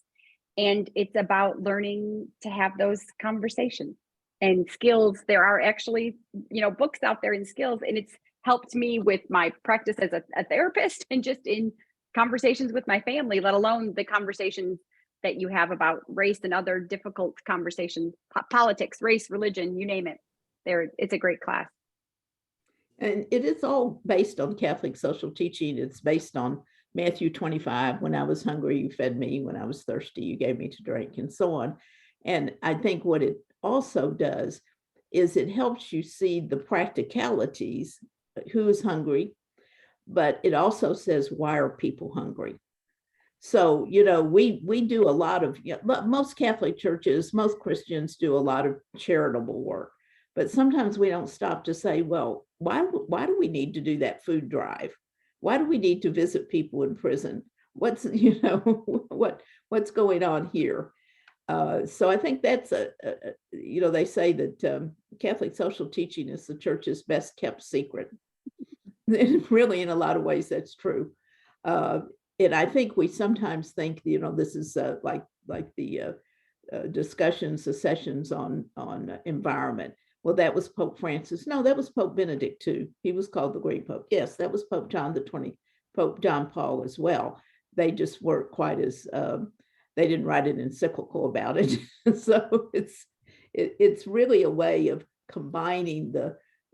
S3: And it's about learning to have those conversations and skills. There are actually, books out there in skills, and it's helped me with my practice as a therapist, and just in conversations with my family, let alone the conversations that you have about race and other difficult conversations, politics, race, religion, you name it. It's a great class.
S2: And it is all based on Catholic social teaching. It's based on Matthew 25. When I was hungry, you fed me. When I was thirsty, you gave me to drink, and so on. And I think what it also does is it helps you see the practicalities. Who is hungry? But it also says, why are people hungry? So, we do a lot of, most Catholic churches, most Christians do a lot of charitable work. But sometimes we don't stop to say, well, why do we need to do that food drive? Why do we need to visit people in prison? What's going on here? So I think that's they say that Catholic social teaching is the church's best kept secret. Really, in a lot of ways, that's true. And I think we sometimes think, this is like the discussions, the sessions on environment. Well, that was Pope Francis. No, that was Pope Benedict too. He was called the Great Pope. Yes, that was Pope John Paul as well. they just weren't quite as, they didn't write an encyclical about it. So it's really a way of combining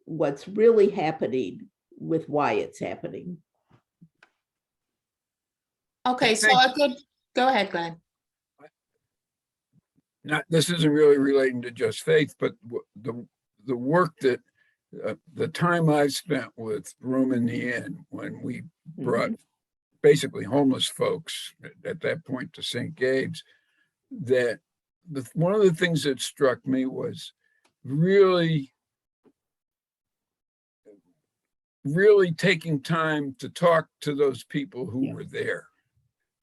S2: what's really happening with why it's happening.
S1: Okay, so
S5: think-
S1: a good, go ahead, Glenn.
S5: This isn't really relating to Just Faith, but the work that the time I've spent with Room in the Inn when we brought basically homeless folks at that point to St. Gabe's, that one of the things that struck me was really taking time to talk to those people who were there,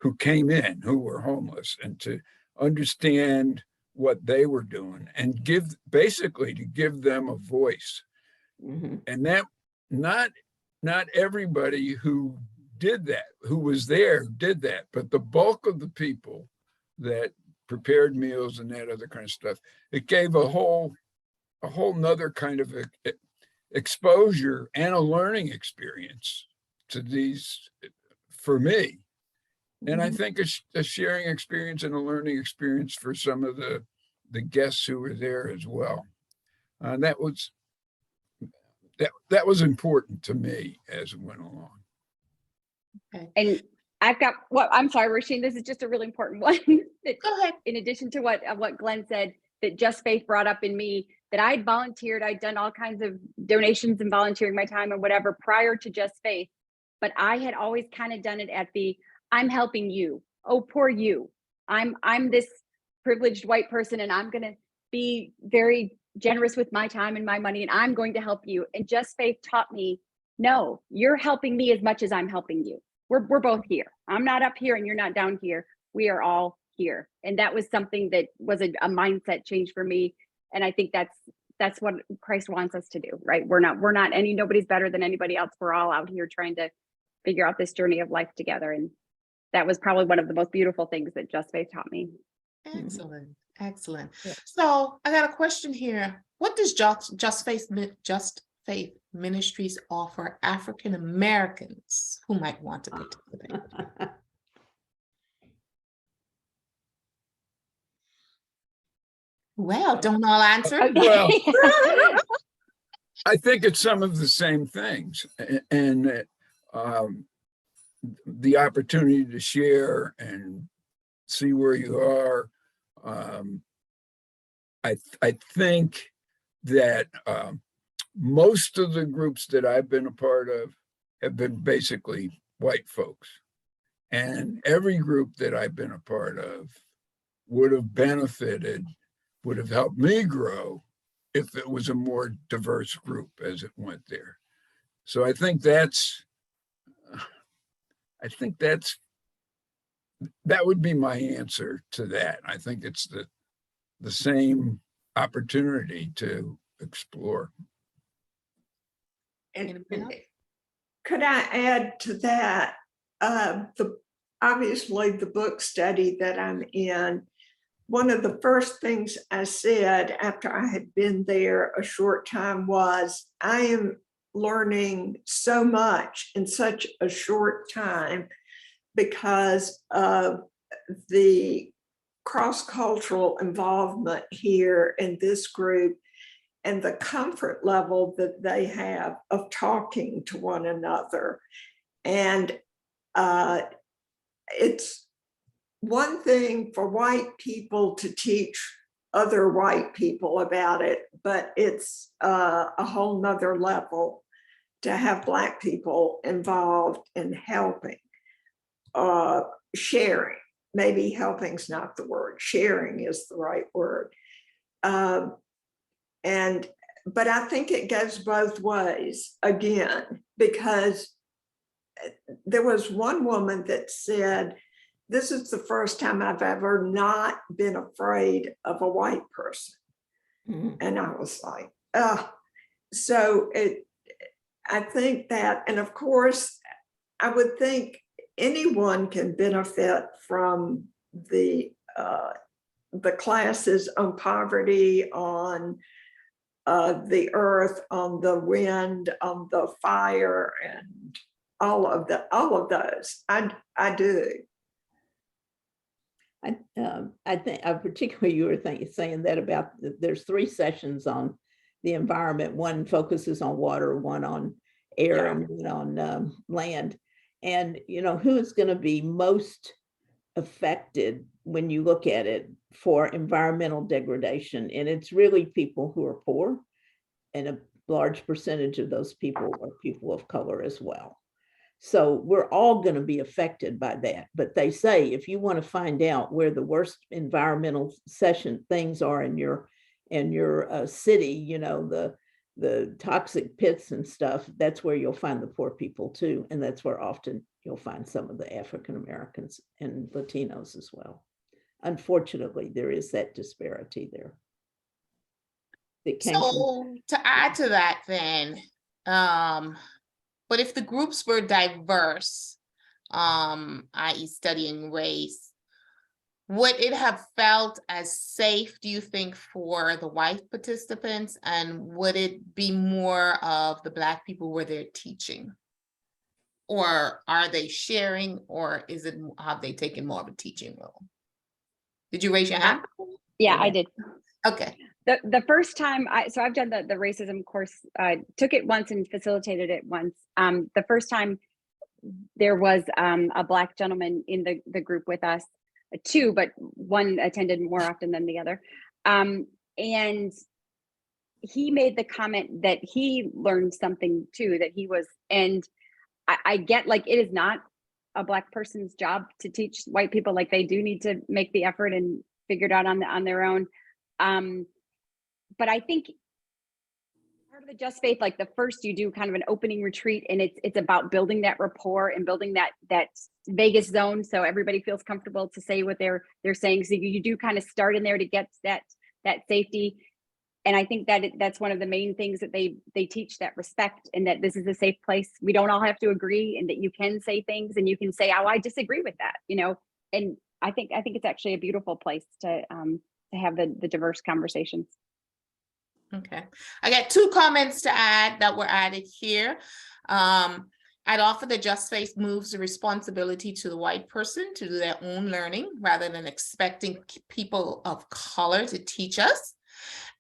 S5: who came in, who were homeless, and to understand what they were doing and basically to give them a voice. And that not everybody who did that, who was there, did that, but the bulk of the people that prepared meals and that other kind of stuff, it gave a whole nother kind of exposure and a learning experience to these, for me. And I think a sharing experience and a learning experience for some of the guests who were there as well. That was important to me as it went along.
S1: Okay.
S3: And I've got, well, I'm sorry, Rasheen, this is just a really important one. That,
S1: Go ahead.
S3: in addition to what Glenn said, that Just Faith brought up in me, that I'd volunteered, I'd done all kinds of donations and volunteering my time and whatever prior to Just Faith, but I had always kind of done it at the, I'm helping you. Oh, poor you. I'm this privileged white person, and I'm going to be very generous with my time and my money, and I'm going to help you. And Just Faith taught me, no, you're helping me as much as I'm helping you. We're both here. I'm not up here and you're not down here. We are all here. And that was something that was a mindset change for me. And I think that's what Christ wants us to do, right? Nobody's better than anybody else. We're all out here trying to figure out this journey of life together. And that was probably one of the most beautiful things that Just Faith taught me.
S1: Excellent. Excellent.
S2: Yeah.
S1: So I got a question here. What does Just Faith Ministries offer African Americans who might want to participate? Well, don't all answer.
S5: Well, I think it's some of the same things, and the opportunity to share and see where you are. I think that most of the groups that I've been a part of have been basically white folks, and every group that I've been a part of would have helped me grow if it was a more diverse group as it went there. So I think that would be my answer to that. I think it's the same opportunity to explore.
S4: And could I add to that, obviously the book study that I'm in, one of the first things I said after I had been there a short time was, I am learning so much in such a short time because of the cross-cultural involvement here in this group and the comfort level that they have of talking to one another. And it's one thing for white people to teach other white people about it, but it's a whole nother level to have Black people involved in helping, sharing. Maybe helping's not the word, sharing is the right word. But I think it goes both ways again, because there was one woman that said, this is the first time I've ever not been afraid of a white person. And I was like, so I think that, and of course, I would think anyone can benefit from the classes on poverty, on the earth, on the wind, on the fire, and all of those. I do.
S2: I think particularly you were saying that about there's 3 sessions on the environment. One focuses on water, one on air, and one on land. And who is going to be most affected when you look at it for environmental degradation? And it's really people who are poor, and a large percentage of those people are people of color as well. So we're all going to be affected by that. But they say if you want to find out where the worst environmental things are in your city, the toxic pits and stuff, that's where you'll find the poor people too. And that's where often you'll find some of the African Americans and Latinos as well. Unfortunately, there is that disparity there.
S1: So to add to that then, but if the groups were diverse, i.e. studying race, would it have felt as safe, do you think, for the white participants? And would it be more of the Black people where they're teaching? Or are they sharing, or have they taken more of a teaching role? Did you raise your hand?
S3: Yeah, I did.
S1: Okay.
S3: The first time I've done the racism course, took it once and facilitated it once. The first time there was a Black gentleman in the group with us, 2, but one attended more often than the other. And he made the comment that he learned something too, that he was, and I get, like, it is not a Black person's job to teach white people. Like, they do need to make the effort and figure it out on their own. But I think part of the Just Faith, like the first, you do kind of an opening retreat, and it's about building that rapport and building that Vegas zone, so everybody feels comfortable to say what they're saying. So you do kind of start in there to get that safety. And I think that that's one of the main things that they teach, that respect, and that this is a safe place. We don't all have to agree, and that you can say things, and you can say, "Oh, I disagree with that," And I think it's actually a beautiful place to have the diverse conversations.
S1: Okay, I got 2 comments to add that were added here. I'd offer that Just Faith moves the responsibility to the white person to do their own learning rather than expecting people of color to teach us.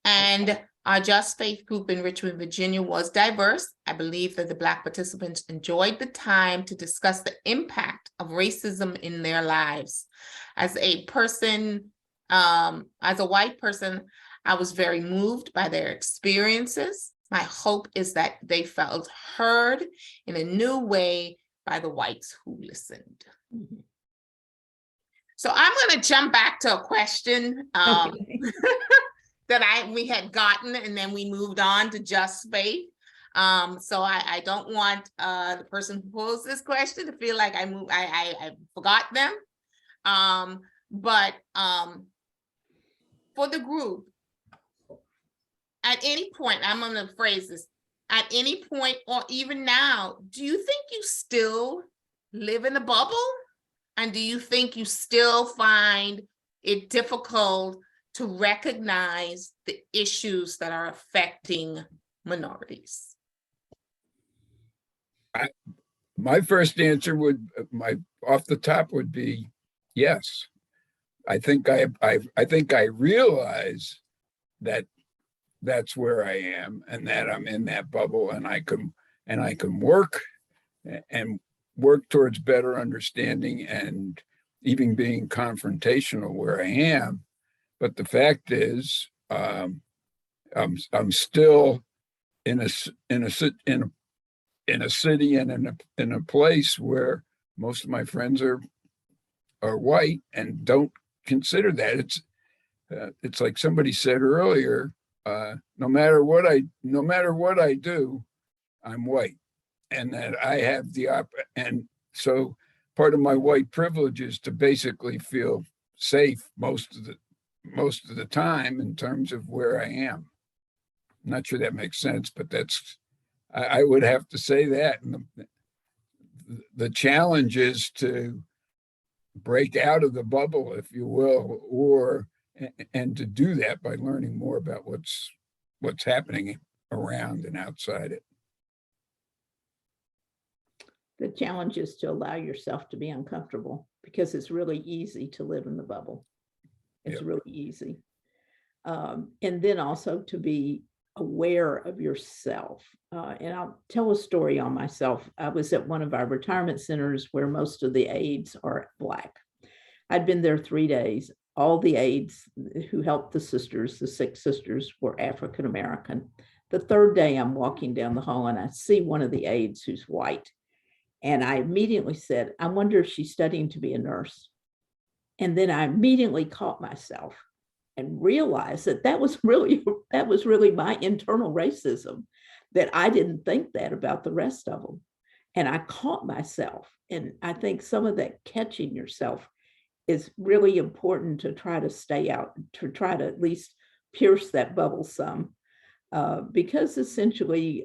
S1: And our Just Faith group in Richmond, Virginia was diverse. I believe that the Black participants enjoyed the time to discuss the impact of racism in their lives. As a person, as a white person, I was very moved by their experiences. My hope is that they felt heard in a new way by the whites who listened.
S2: Mm-hmm.
S1: So I'm going to jump back to a question that we had gotten, and then we moved on to Just Faith. So I don't want the person who posed this question to feel like I forgot them. But for the group, at any point, I'm going to phrase this, at any point or even now, do you think you still live in a bubble? And do you think you still find it difficult to recognize the issues that are affecting minorities?
S5: My first answer off the top would be yes. I think I realize that that's where I am, and that I'm in that bubble, and I can work towards better understanding and even being confrontational where I am. But the fact is, I'm still in a city and in a place where most of my friends are white and don't consider that. It's like somebody said earlier. No matter what I do, I'm white, and that I have and so part of my white privilege is to basically feel safe most of the time in terms of where I am. I'm not sure that makes sense, but I would have to say that. And the challenge is to break out of the bubble, if you will, and to do that by learning more about what's happening around and outside it.
S2: The challenge is to allow yourself to be uncomfortable, because it's really easy to live in the bubble. It's
S5: Yep.
S2: really easy. And then also to be aware of yourself. And I'll tell a story on myself. I was at one of our retirement centers where most of the aides are Black. I'd been there 3 days. All the aides who helped the sisters, the 6 sisters, were African American. The 3rd day, I'm walking down the hall and I see one of the aides who's white. And I immediately said, I wonder if she's studying to be a nurse. And then I immediately caught myself and realized that that was really my internal racism, that I didn't think that about the rest of them. And I caught myself. And I think some of that catching yourself is really important to try to stay out, to try to at least pierce that bubble some, because essentially,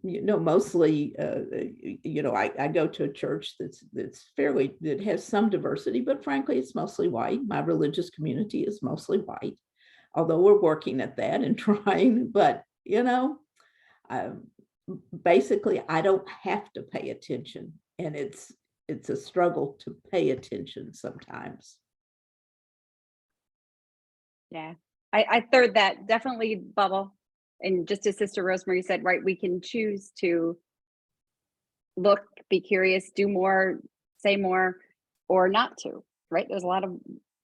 S2: mostly, I go to a church that has some diversity, but frankly, it's mostly white. My religious community is mostly white, although we're working at that and trying, but, basically, I don't have to pay attention. And it's a struggle to pay attention sometimes.
S3: Yeah, I third that, definitely bubble. And just as Sister Rosemary said, right, we can choose to look, be curious, do more, say more, or not to, right? There's a lot of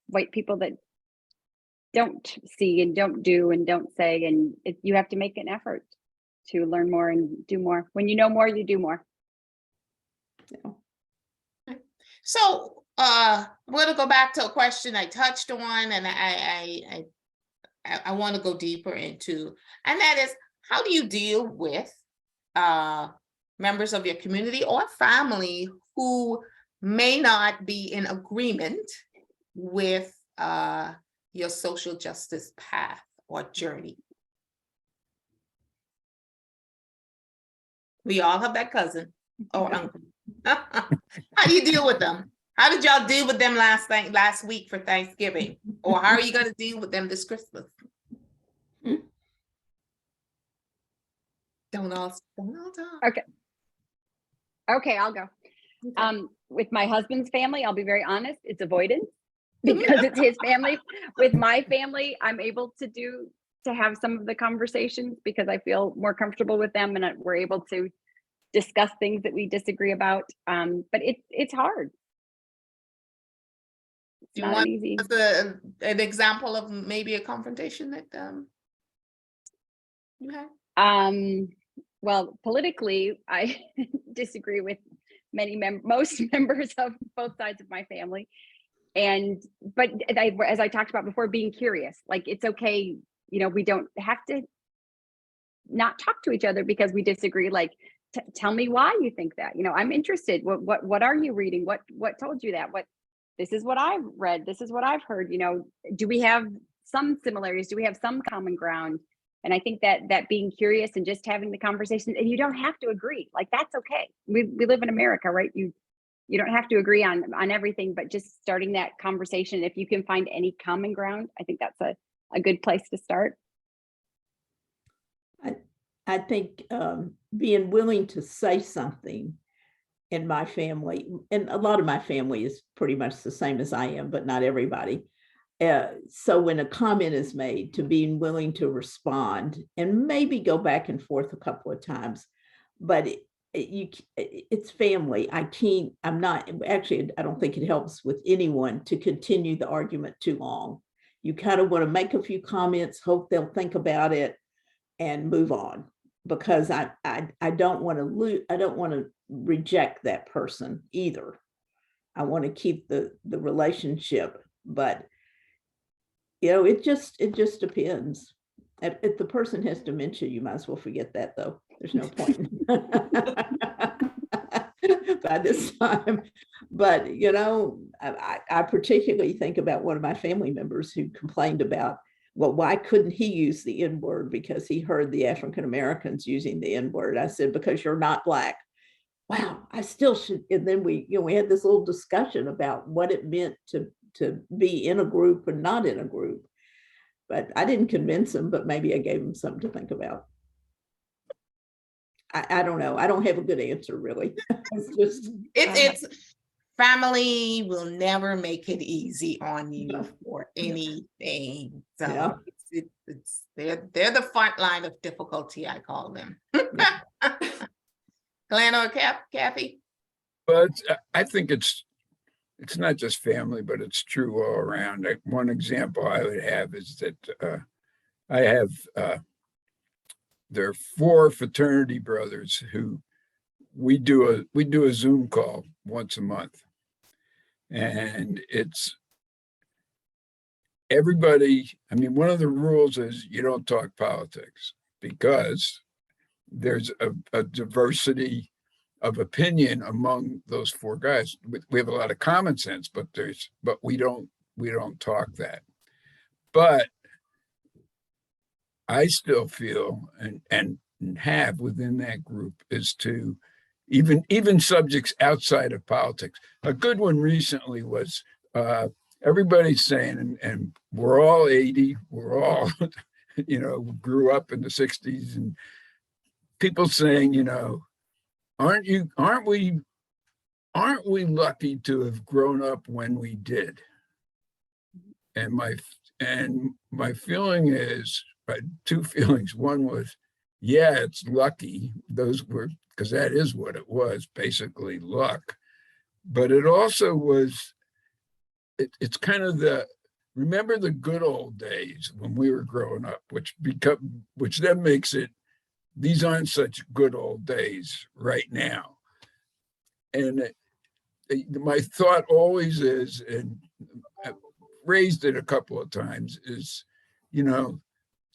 S3: white people that don't see and don't do and don't say, and you have to make an effort to learn more and do more. When you know more, you do more.
S2: Yeah.
S1: So we're gonna go back to a question I touched on, and I want to go deeper into, and that is, how do you deal with members of your community or family who may not be in agreement with your social justice path or journey? We all have that cousin or uncle. How do you deal with them? How did y'all deal with them last week for Thanksgiving? Or how are you going to deal with them this Christmas? Don't all talk.
S3: Okay, I'll go. With my husband's family, I'll be very honest, it's avoidance because it's his family. With my family, I'm able to have some of the conversations because I feel more comfortable with them, and we're able to discuss things that we disagree about. But it's hard. It's not easy.
S1: An example of maybe a confrontation that you had?
S3: Well, politically, I disagree with most members of both sides of my family. But as I talked about before, being curious, like it's okay, we don't have to not talk to each other because we disagree. Like, tell me why you think that. I'm interested. What are you reading? What told you that? This is what I've read. This is what I've heard. Do we have some similarities? Do we have some common ground? And I think that being curious and just having the conversation, and you don't have to agree. Like, that's okay. We live in America, right? You don't have to agree on everything, but just starting that conversation. If you can find any common ground, I think that's a good place to start.
S2: I think being willing to say something in my family, and a lot of my family is pretty much the same as I am, but not everybody. So when a comment is made, to being willing to respond and maybe go back and forth a couple of times, but it's family. I don't think it helps with anyone to continue the argument too long. You kind of want to make a few comments, hope they'll think about it and move on, because I don't want to reject that person either. I want to keep the relationship, but it just depends. If the person has dementia, you might as well forget that, though. There's no point by this time. But I particularly think about one of my family members who complained about, well, why couldn't he use the N-word? Because he heard the African Americans using the N-word. I said, because you're not Black. Wow, I still should. And then we had this little discussion about what it meant to be in a group and not in a group. But I didn't convince him, but maybe I gave him something to think about. I don't know. I don't have a good answer, really. It's just,
S1: It's family will never make it easy on you for anything. So
S2: Yeah.
S1: they're the front line of difficulty, I call them.
S2: Yeah.
S1: Glenn or Kathy?
S5: But I think it's not just family, but it's true all around. One example I would have is that I have there are 4 fraternity brothers who we do a Zoom call once a month, and it's everybody. I mean, one of the rules is you don't talk politics because there's a diversity of opinion among those 4 guys. We have a lot of common sense, but we don't talk that. But I still feel and have within that group is to even subjects outside of politics. A good one recently was everybody's saying, and we're all 80, we're all, grew up in the 60s, and people saying, aren't we lucky to have grown up when we did? And my feeling is 2 feelings. One was, yeah, it's lucky. Those were, because that is what it was, basically luck. But it also was, it's kind of remember the good old days when we were growing up, which then makes it, these aren't such good old days right now. And my thought always is, and I've raised it a couple of times, is,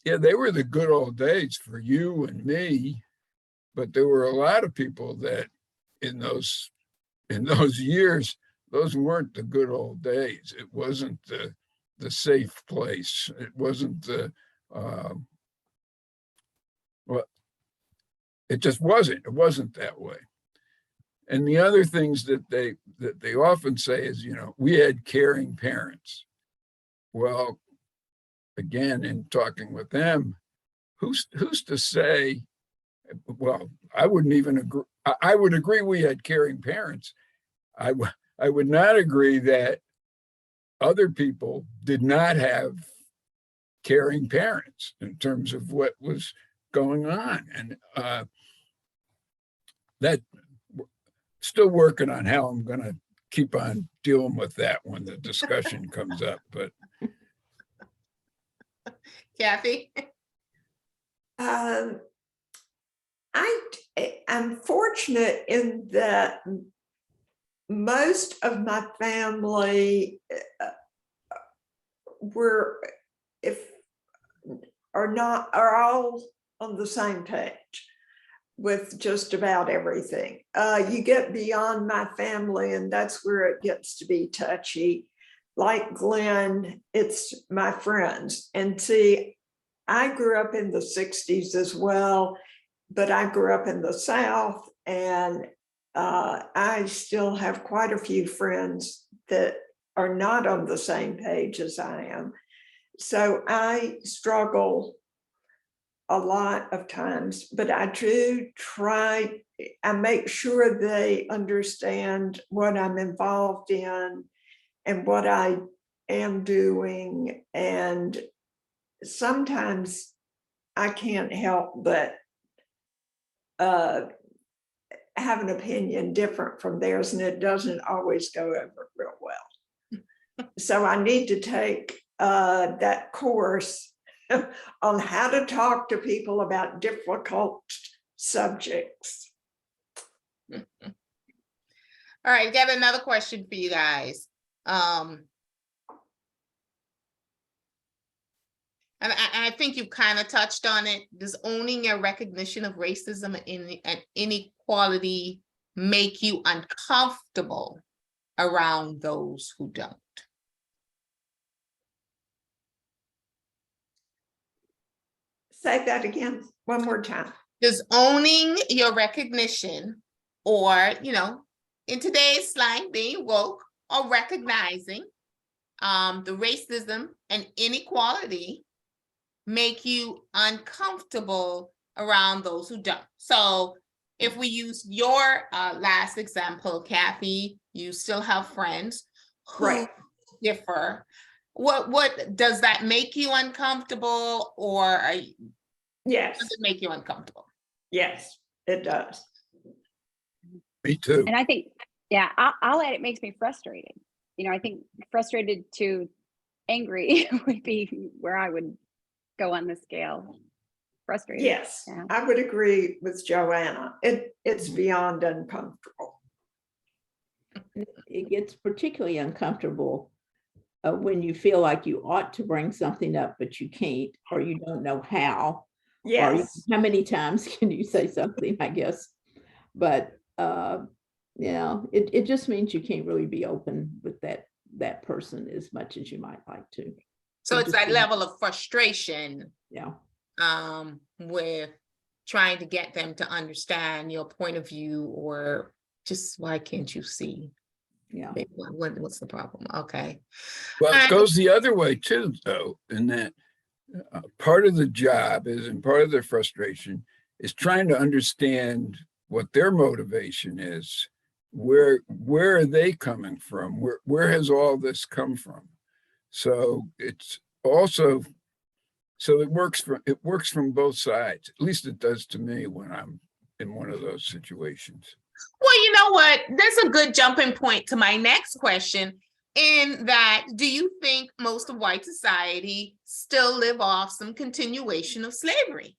S5: yeah, they were the good old days for you and me, but there were a lot of people that in those years, those weren't the good old days. It wasn't the safe place. It wasn't well, it just wasn't. It wasn't that way. And the other things that they often say is, we had caring parents. Well, again, in talking with them, who's to say? Well, I wouldn't even agree. I would agree we had caring parents. I would not agree that other people did not have caring parents in terms of what was going on, and that still working on how I'm going to keep on dealing with that when the discussion comes up. But
S1: Kathy?
S4: I'm fortunate in that most of my family are all on the same page with just about everything. You get beyond my family, and that's where it gets to be touchy. Like Glenn, it's my friends. And see, I grew up in the 60s as well, but I grew up in the South, and I still have quite a few friends that are not on the same page as I am. So I struggle a lot of times, but I do try, I make sure they understand what I'm involved in and what I am doing. And sometimes I can't help but have an opinion different from theirs, and it doesn't always go over real well. So I need to take that course on how to talk to people about difficult subjects.
S1: All right, got another question for you guys. And I think you kind of touched on it. Does owning your recognition of racism and inequality make you uncomfortable around those who don't?
S4: Say that again, one more time.
S1: Does owning your recognition, or, in today's slang, being woke, or recognizing the racism and inequality make you uncomfortable around those who don't? So if we use your last example, Kathy, you still have friends who
S4: Right.
S1: differ. What does that make you uncomfortable, or does
S4: Yes,
S1: it make you uncomfortable?
S4: yes, it does.
S5: Me too.
S3: And I think, yeah, I'll add, it makes me frustrated. You know, I think frustrated to angry would be where I would go on the scale. Frustrated.
S4: Yes,
S3: Yeah.
S4: I would agree with Joanna. It's beyond uncomfortable.
S2: It gets particularly uncomfortable when you feel like you ought to bring something up, but you can't, or you don't know how. Or
S4: Yes,
S2: how many times can you say something, I guess. But yeah, it just means you can't really be open with that person as much as you might like to.
S1: So
S2: It
S1: it's
S2: just
S1: that
S2: seems-
S1: level of frustration
S2: Yeah.
S1: with trying to get them to understand your point of view, or just why can't you see?
S2: Yeah.
S1: What's the problem? Okay.
S5: Well, it
S1: And-
S5: goes the other way too, though, in that part of the job is, and part of the frustration is trying to understand what their motivation is. Where are they coming from? Where has all this come from? So it's also, so it works from both sides. At least it does to me when I'm in one of those situations.
S1: Well, you know what? That's a good jumping point to my next question. In that, do you think most of white society still live off some continuation of slavery?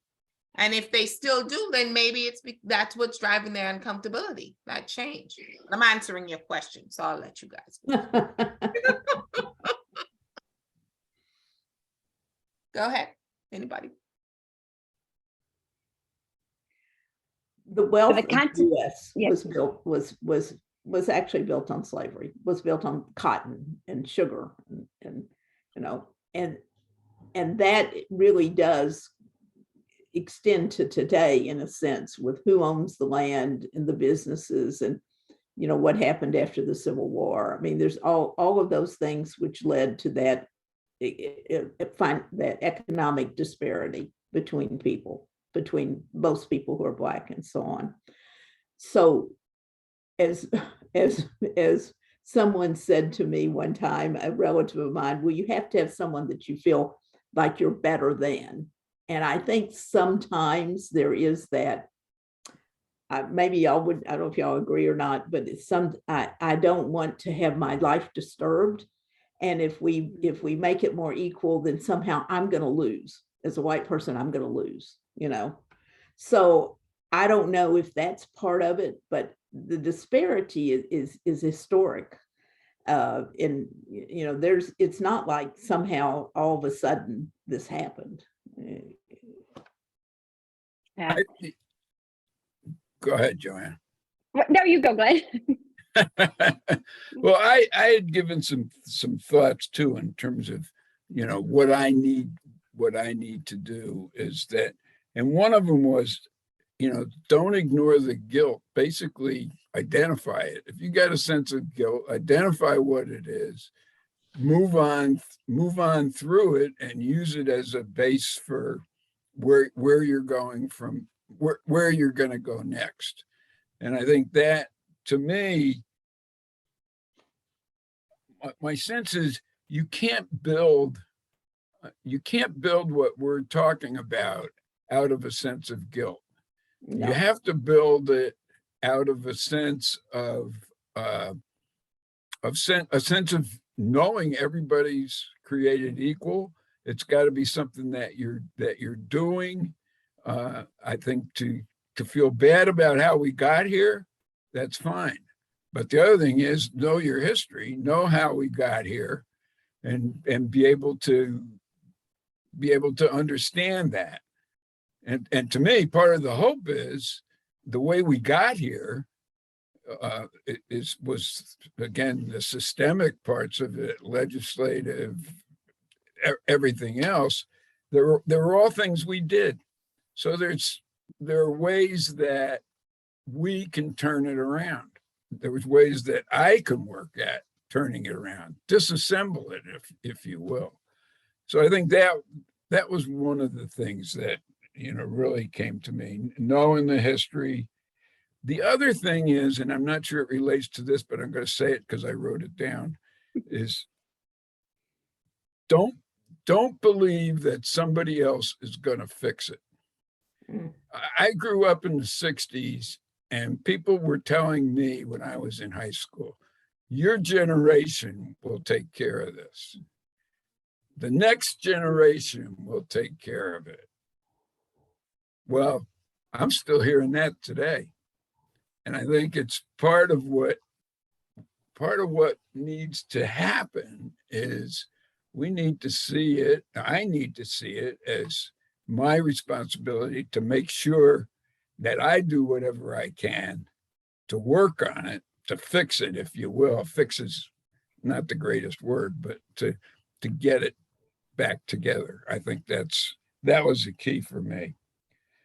S1: And if they still do, then maybe that's what's driving their uncomfortability, that change. I'm answering your question, so I'll let you guys go ahead. Anybody?
S2: The wealth
S3: the
S2: of
S3: content-
S2: the US
S3: yeah.
S2: was actually built on slavery, was built on cotton and sugar and you know, and that really does extend to today in a sense, with who owns the land and the businesses, and you know what happened after the Civil War. I mean, there's all of those things which led to that that economic disparity between people, between most people who are Black and so on. So as someone said to me one time, a relative of mine, well, you have to have someone that you feel like you're better than. And I think sometimes there is that. Maybe y'all would, I don't know if y'all agree or not, but it's I don't want to have my life disturbed. And if we make it more equal, then somehow I'm going to lose. As a white person, I'm going to lose, you know. So I don't know if that's part of it, but the disparity is historic. And you know, it's not like somehow all of a sudden this happened.
S3: Yeah.
S5: Go ahead, Joanne.
S3: No, you go, Glenn.
S5: Well, I had given some thoughts too, in terms of, you know, what I need to do is that, and one of them was, you know, don't ignore the guilt. Basically, identify it. If you got a sense of guilt, identify what it is, move on through it, and use it as a base for where you're going from, where you're going to go next. And I think that, to me, my sense is you can't build what we're talking about out of a sense of guilt.
S2: No.
S5: You have to build it out of a sense of a sense of knowing everybody's created equal. It's got to be something that you're doing. I think to feel bad about how we got here, that's fine. But the other thing is, know your history, know how we got here, and be able to understand that. And to me, part of the hope is the way we got here was again the systemic parts of it, legislative, everything else. There were all things we did. So there are ways that we can turn it around. There was ways that I can work at turning it around, disassemble it, if you will. So I think that was one of the things that, you know, really came to me, knowing the history, The other thing is, and I'm not sure it relates to this, but I'm going to say it because I wrote it down, is don't believe that somebody else is going to fix it. I grew up in the 60s, and people were telling me when I was in high school, your generation will take care of this. The next generation will take care of it. Well, I'm still hearing that today. And I think it's part of what needs to happen is we need to see it. I need to see it as my responsibility to make sure that I do whatever I can to work on it, to fix it, if you will. Fix is not the greatest word, but to get it back together. I think that was the key for me.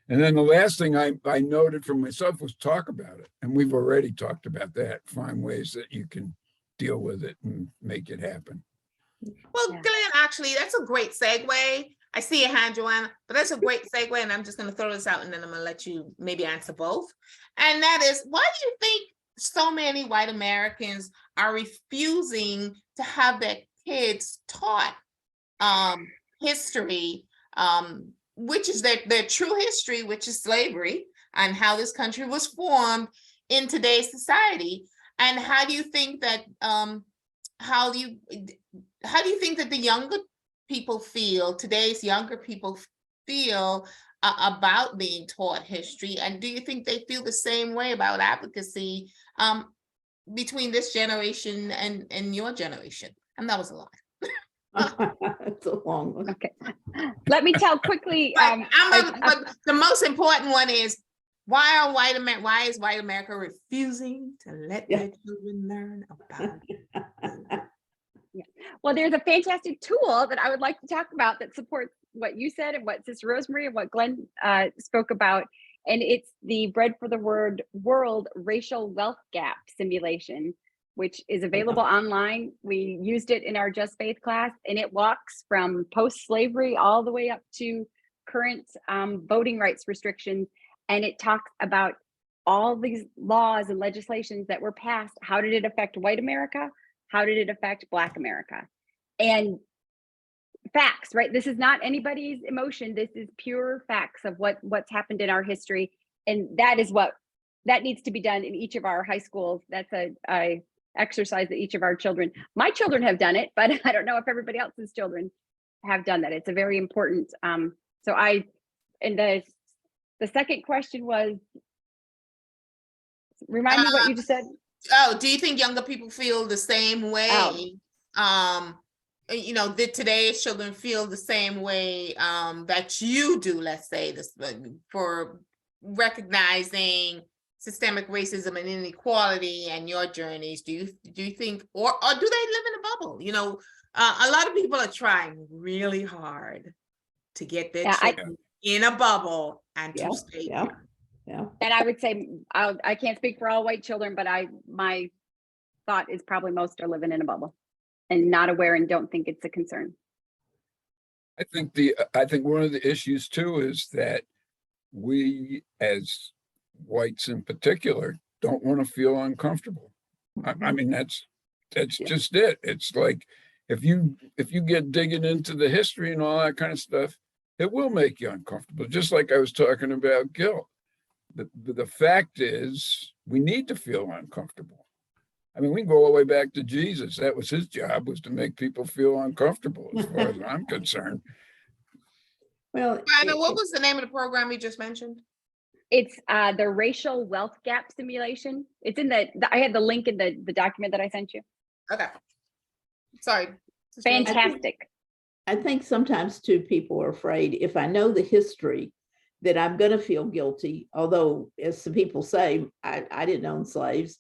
S5: And then the last thing I noted for myself was talk about it. And we've already talked about that. Find ways that you can deal with it and make it happen.
S1: Well, Glenn, actually, that's a great segue. I see your hand, Joanna, but that's a great segue. And I'm just going to throw this out and then I'm going to let you maybe answer both. And that is, why do you think so many white Americans are refusing to have their kids taught history, which is their true history, which is slavery and how this country was formed in today's society? And how do you think that how do you think that the younger people feel, today's younger people feel about being taught history? And do you think they feel the same way about advocacy between this generation and your generation? And that was a lot.
S2: It's a long one.
S3: Okay. Let me tell quickly.
S1: But the most important one is, why is white America refusing to let their children learn about it?
S3: Well, there's a fantastic tool that I would like to talk about that supports what you said and what Sister Rosemary and what Glenn spoke about. And it's the Bread for the World Racial Wealth Gap Simulation, which is available online. We used it in our Just Faith class, and it walks from post-slavery all the way up to current voting rights restrictions. And it talks about all these laws and legislations that were passed. How did it affect white America? How did it affect Black America? And facts, right? This is not anybody's emotion. This is pure facts of what's happened in our history. And that is what needs to be done in each of our high schools. That's a exercise that each of our children, my children have done it, but I don't know if everybody else's children have done that. It's a very important. And the second question was, remind me what you just said.
S1: Oh, do you think younger people feel the same way? Did today's children feel the same way that you do, let's say, this for recognizing systemic racism and inequality and your journeys? Do you think, or do they live in a bubble? A lot of people are trying really hard to get their children in a bubble and to stay there.
S2: Yeah.
S3: And I would say, I can't speak for all white children, but my thought is probably most are living in a bubble and not aware and don't think it's a concern.
S5: I think one of the issues too is that we, as whites in particular, don't want to feel uncomfortable. I mean, that's just it. It's like if you get digging into the history and all that kind of stuff, it will make you uncomfortable. Just like I was talking about guilt. The fact is, we need to feel uncomfortable. I mean, we can go all the way back to Jesus. That was his job, was to make people feel uncomfortable, as far as I'm concerned.
S2: Well,
S1: Anna, what was the name of the program you just mentioned?
S3: It's the Racial Wealth Gap Simulation. It's in I had the link in the document that I sent you.
S1: Okay. Sorry.
S3: Fantastic.
S2: I think sometimes too, people are afraid, if I know the history, that I'm going to feel guilty. Although, as some people say, I didn't own slaves.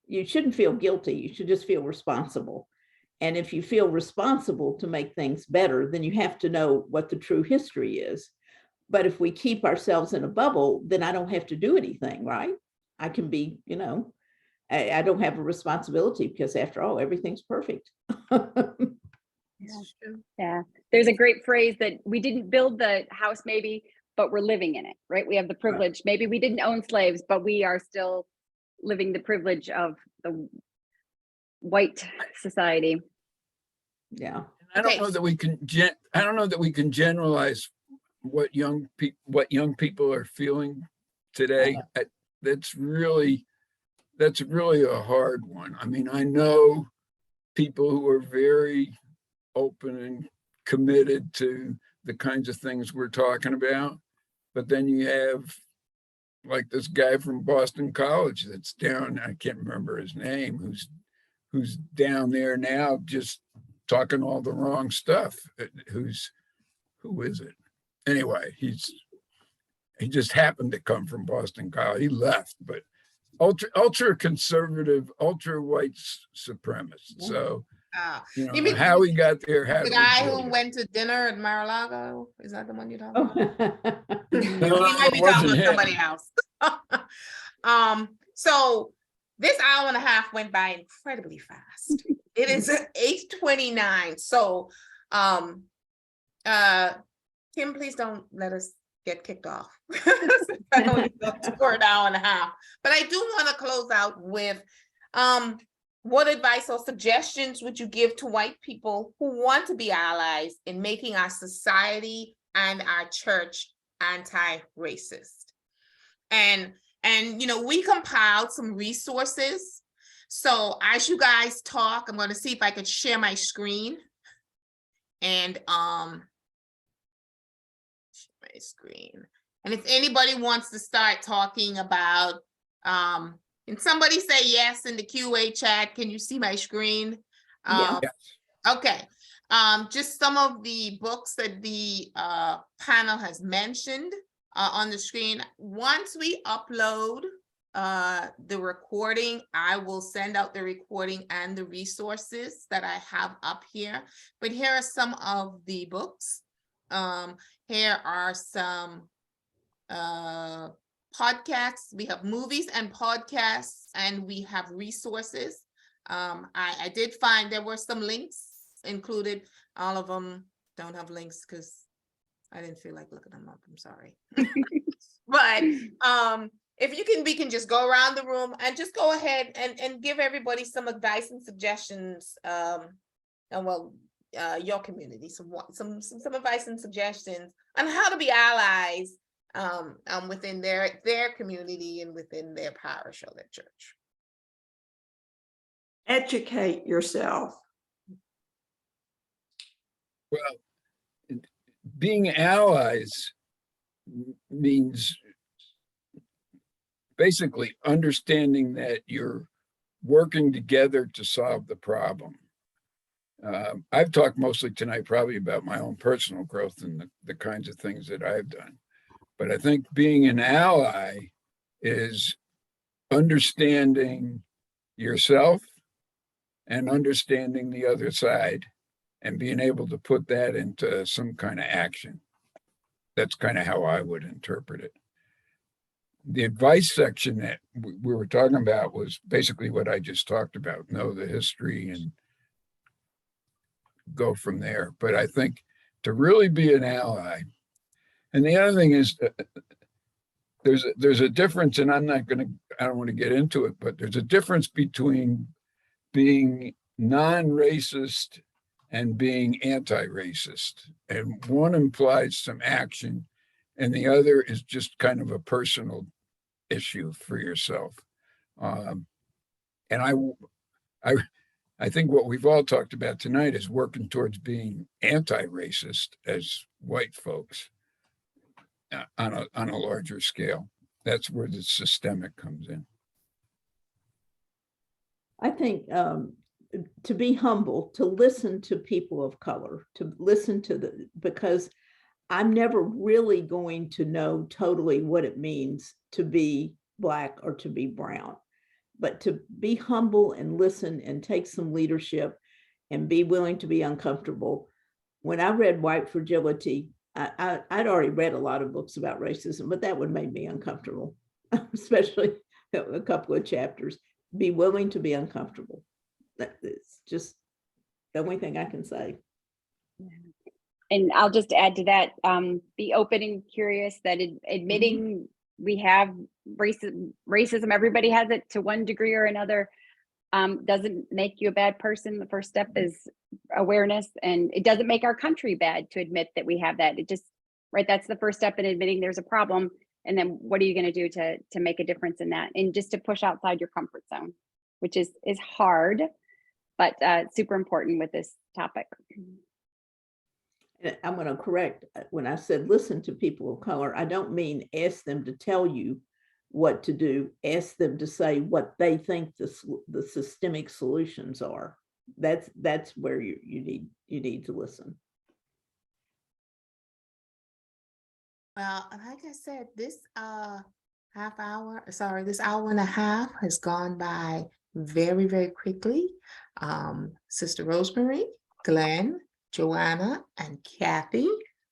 S2: You shouldn't feel guilty. You should just feel responsible. And if you feel responsible to make things better, then you have to know what the true history is. But if we keep ourselves in a bubble, then I don't have to do anything, right? I can be, I don't have a responsibility because after all, everything's perfect.
S3: Yeah. There's a great phrase that we didn't build the house maybe but we're living in it, right? We have the privilege. Maybe we didn't own slaves, but we are still living the privilege of the white society.
S2: Yeah.
S5: I don't
S1: Okay.
S5: know that we can I don't know that we can generalize what young people are feeling today. That's really a hard one. I mean, I know people who are very open and committed to the kinds of things we're talking about, but then you have like this guy from Boston College that's down, I can't remember his name, who's down there now just talking all the wrong stuff. Who is it? Anyway, he just happened to come from Boston College. He left, but ultra conservative, ultra white supremacist. So,
S1: You
S5: you know,
S1: mean
S5: how we got there, how
S1: the
S5: do we
S1: guy
S5: get
S1: who
S5: there?
S1: went to dinner at Mar-a-Lago? Is that the one you're talking about?
S2: Oh.
S5: No,
S1: He might be
S5: it
S1: talking
S5: wasn't
S1: about
S5: him.
S1: somebody else. So this hour and a half went by incredibly fast. It is 8:29. So Kim, please don't let us get kicked off. I only got for an hour and a half. But I do want to close out with what advice or suggestions would you give to white people who want to be allies in making our society and our church anti-racist? And you know, we compiled some resources. So as you guys talk, I'm going to see if I could share my screen. And share my screen. And if anybody wants to start talking about can somebody say yes in the QA chat? Can you see my screen?
S2: Yeah.
S1: Okay. Just some of the books that the panel has mentioned on the screen. Once we upload the recording, I will send out the recording and the resources that I have up here. But here are some of the books. Here are some podcasts. We have movies and podcasts, and we have resources. I did find there were some links included. All of them don't have links because I didn't feel like looking them up. I'm sorry. But if you can, we can just go around the room and just go ahead and give everybody some advice and suggestions. And well, your community, some advice and suggestions on how to be allies within their community and within their parish or their church.
S4: Educate yourself.
S5: Well, being allies means basically understanding that you're working together to solve the problem. I've talked mostly tonight probably about my own personal growth and the kinds of things that I've done. But I think being an ally is understanding yourself and understanding the other side and being able to put that into some kind of action. That's kind of how I would interpret it. The advice section that we were talking about was basically what I just talked about, know the history and go from there. But I think to really be an ally, and the other thing is there's a difference, and I don't want to get into it, but there's a difference between being non-racist and being anti-racist. And one implies some action, and the other is just kind of a personal issue for yourself. And I think what we've all talked about tonight is working towards being anti-racist as white folks on a larger scale. That's where the systemic comes in.
S2: I think to be humble, to listen to people of color, to listen to because I'm never really going to know totally what it means to be Black or to be brown, but to be humble and listen and take some leadership and be willing to be uncomfortable. When I read White Fragility, I'd already read a lot of books about racism, but that would make me uncomfortable, especially a couple of chapters. Be willing to be uncomfortable. It's just the only thing I can say.
S3: And I'll just add to that, be open and curious that admitting we have racism, everybody has it to one degree or another, doesn't make you a bad person. The first step is awareness, and it doesn't make our country bad to admit that we have that. It just, right, that's the first step in admitting there's a problem. And then what are you going to do to make a difference in that? And just to push outside your comfort zone, which is hard, but super important with this topic.
S2: And I'm going to correct, when I said listen to people of color, I don't mean ask them to tell you what to do, ask them to say what they think the systemic solutions are. That's where you need to listen.
S1: Well, like I said, this this hour and a half has gone by very, very quickly. Sister Rosemary, Glenn, Joanna, and Kathy,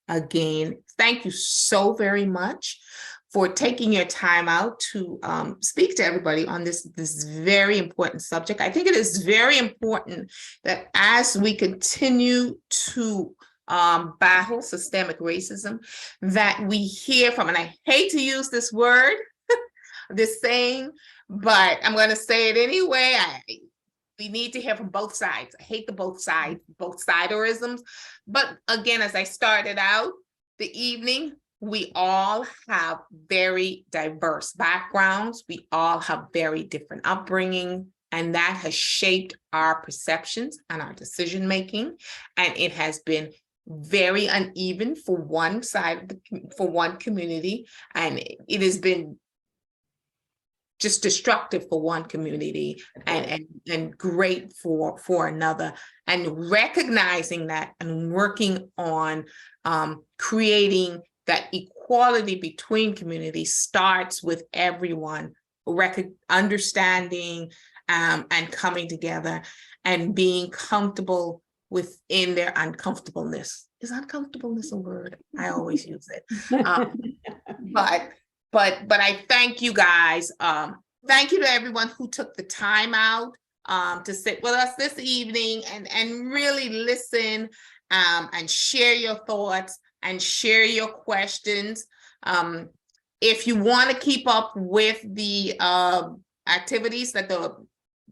S1: again, thank you so very much for taking your time out to speak to everybody on this very important subject. I think it is very important that as we continue to battle systemic racism, that we hear from, and I hate to use this word, this saying, but I'm going to say it anyway. We need to hear from both sides. I hate the both siderisms. But again, as I started out the evening, we all have very diverse backgrounds. We all have very different upbringing, and that has shaped our perceptions and our decision making. And it has been very uneven for one side, for one community, and it has been just destructive for one community and great for another. And recognizing that and working on creating that equality between communities starts with everyone understanding and coming together and being comfortable within their uncomfortableness. Is uncomfortableness a word? I always use it. But I thank you guys. Thank you to everyone who took the time out to sit with us this evening and really listen and share your thoughts and share your questions. If you want to keep up with the activities that the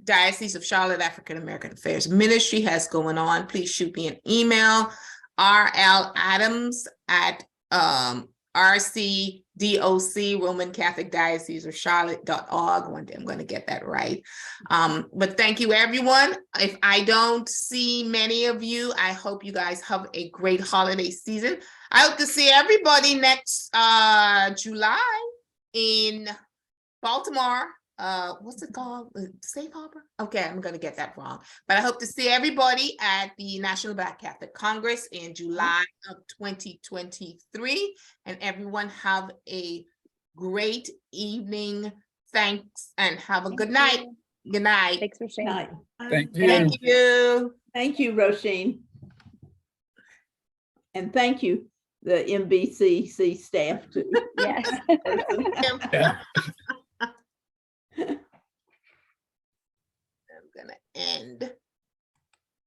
S1: Diocese of Charlotte African American Affairs Ministry has going on, please shoot me an email, rladams at RCDOC, Roman Catholic Diocese of Charlotte.org. One day I'm going to get that right. But thank you, everyone. If I don't see many of you, I hope you guys have a great holiday season. I hope to see everybody next July in Baltimore. What's it called? Safe Harbor? Okay, I'm going to get that wrong. But I hope to see everybody at the National Black Catholic Congress in July of 2023. And everyone have a great evening. Thanks and have a good night. Good night.
S3: Thanks for sharing.
S5: Thank you.
S1: Thank you.
S2: Thank you, Roisin. And thank you, the MBCC staff too.
S3: Yes.
S5: Yeah.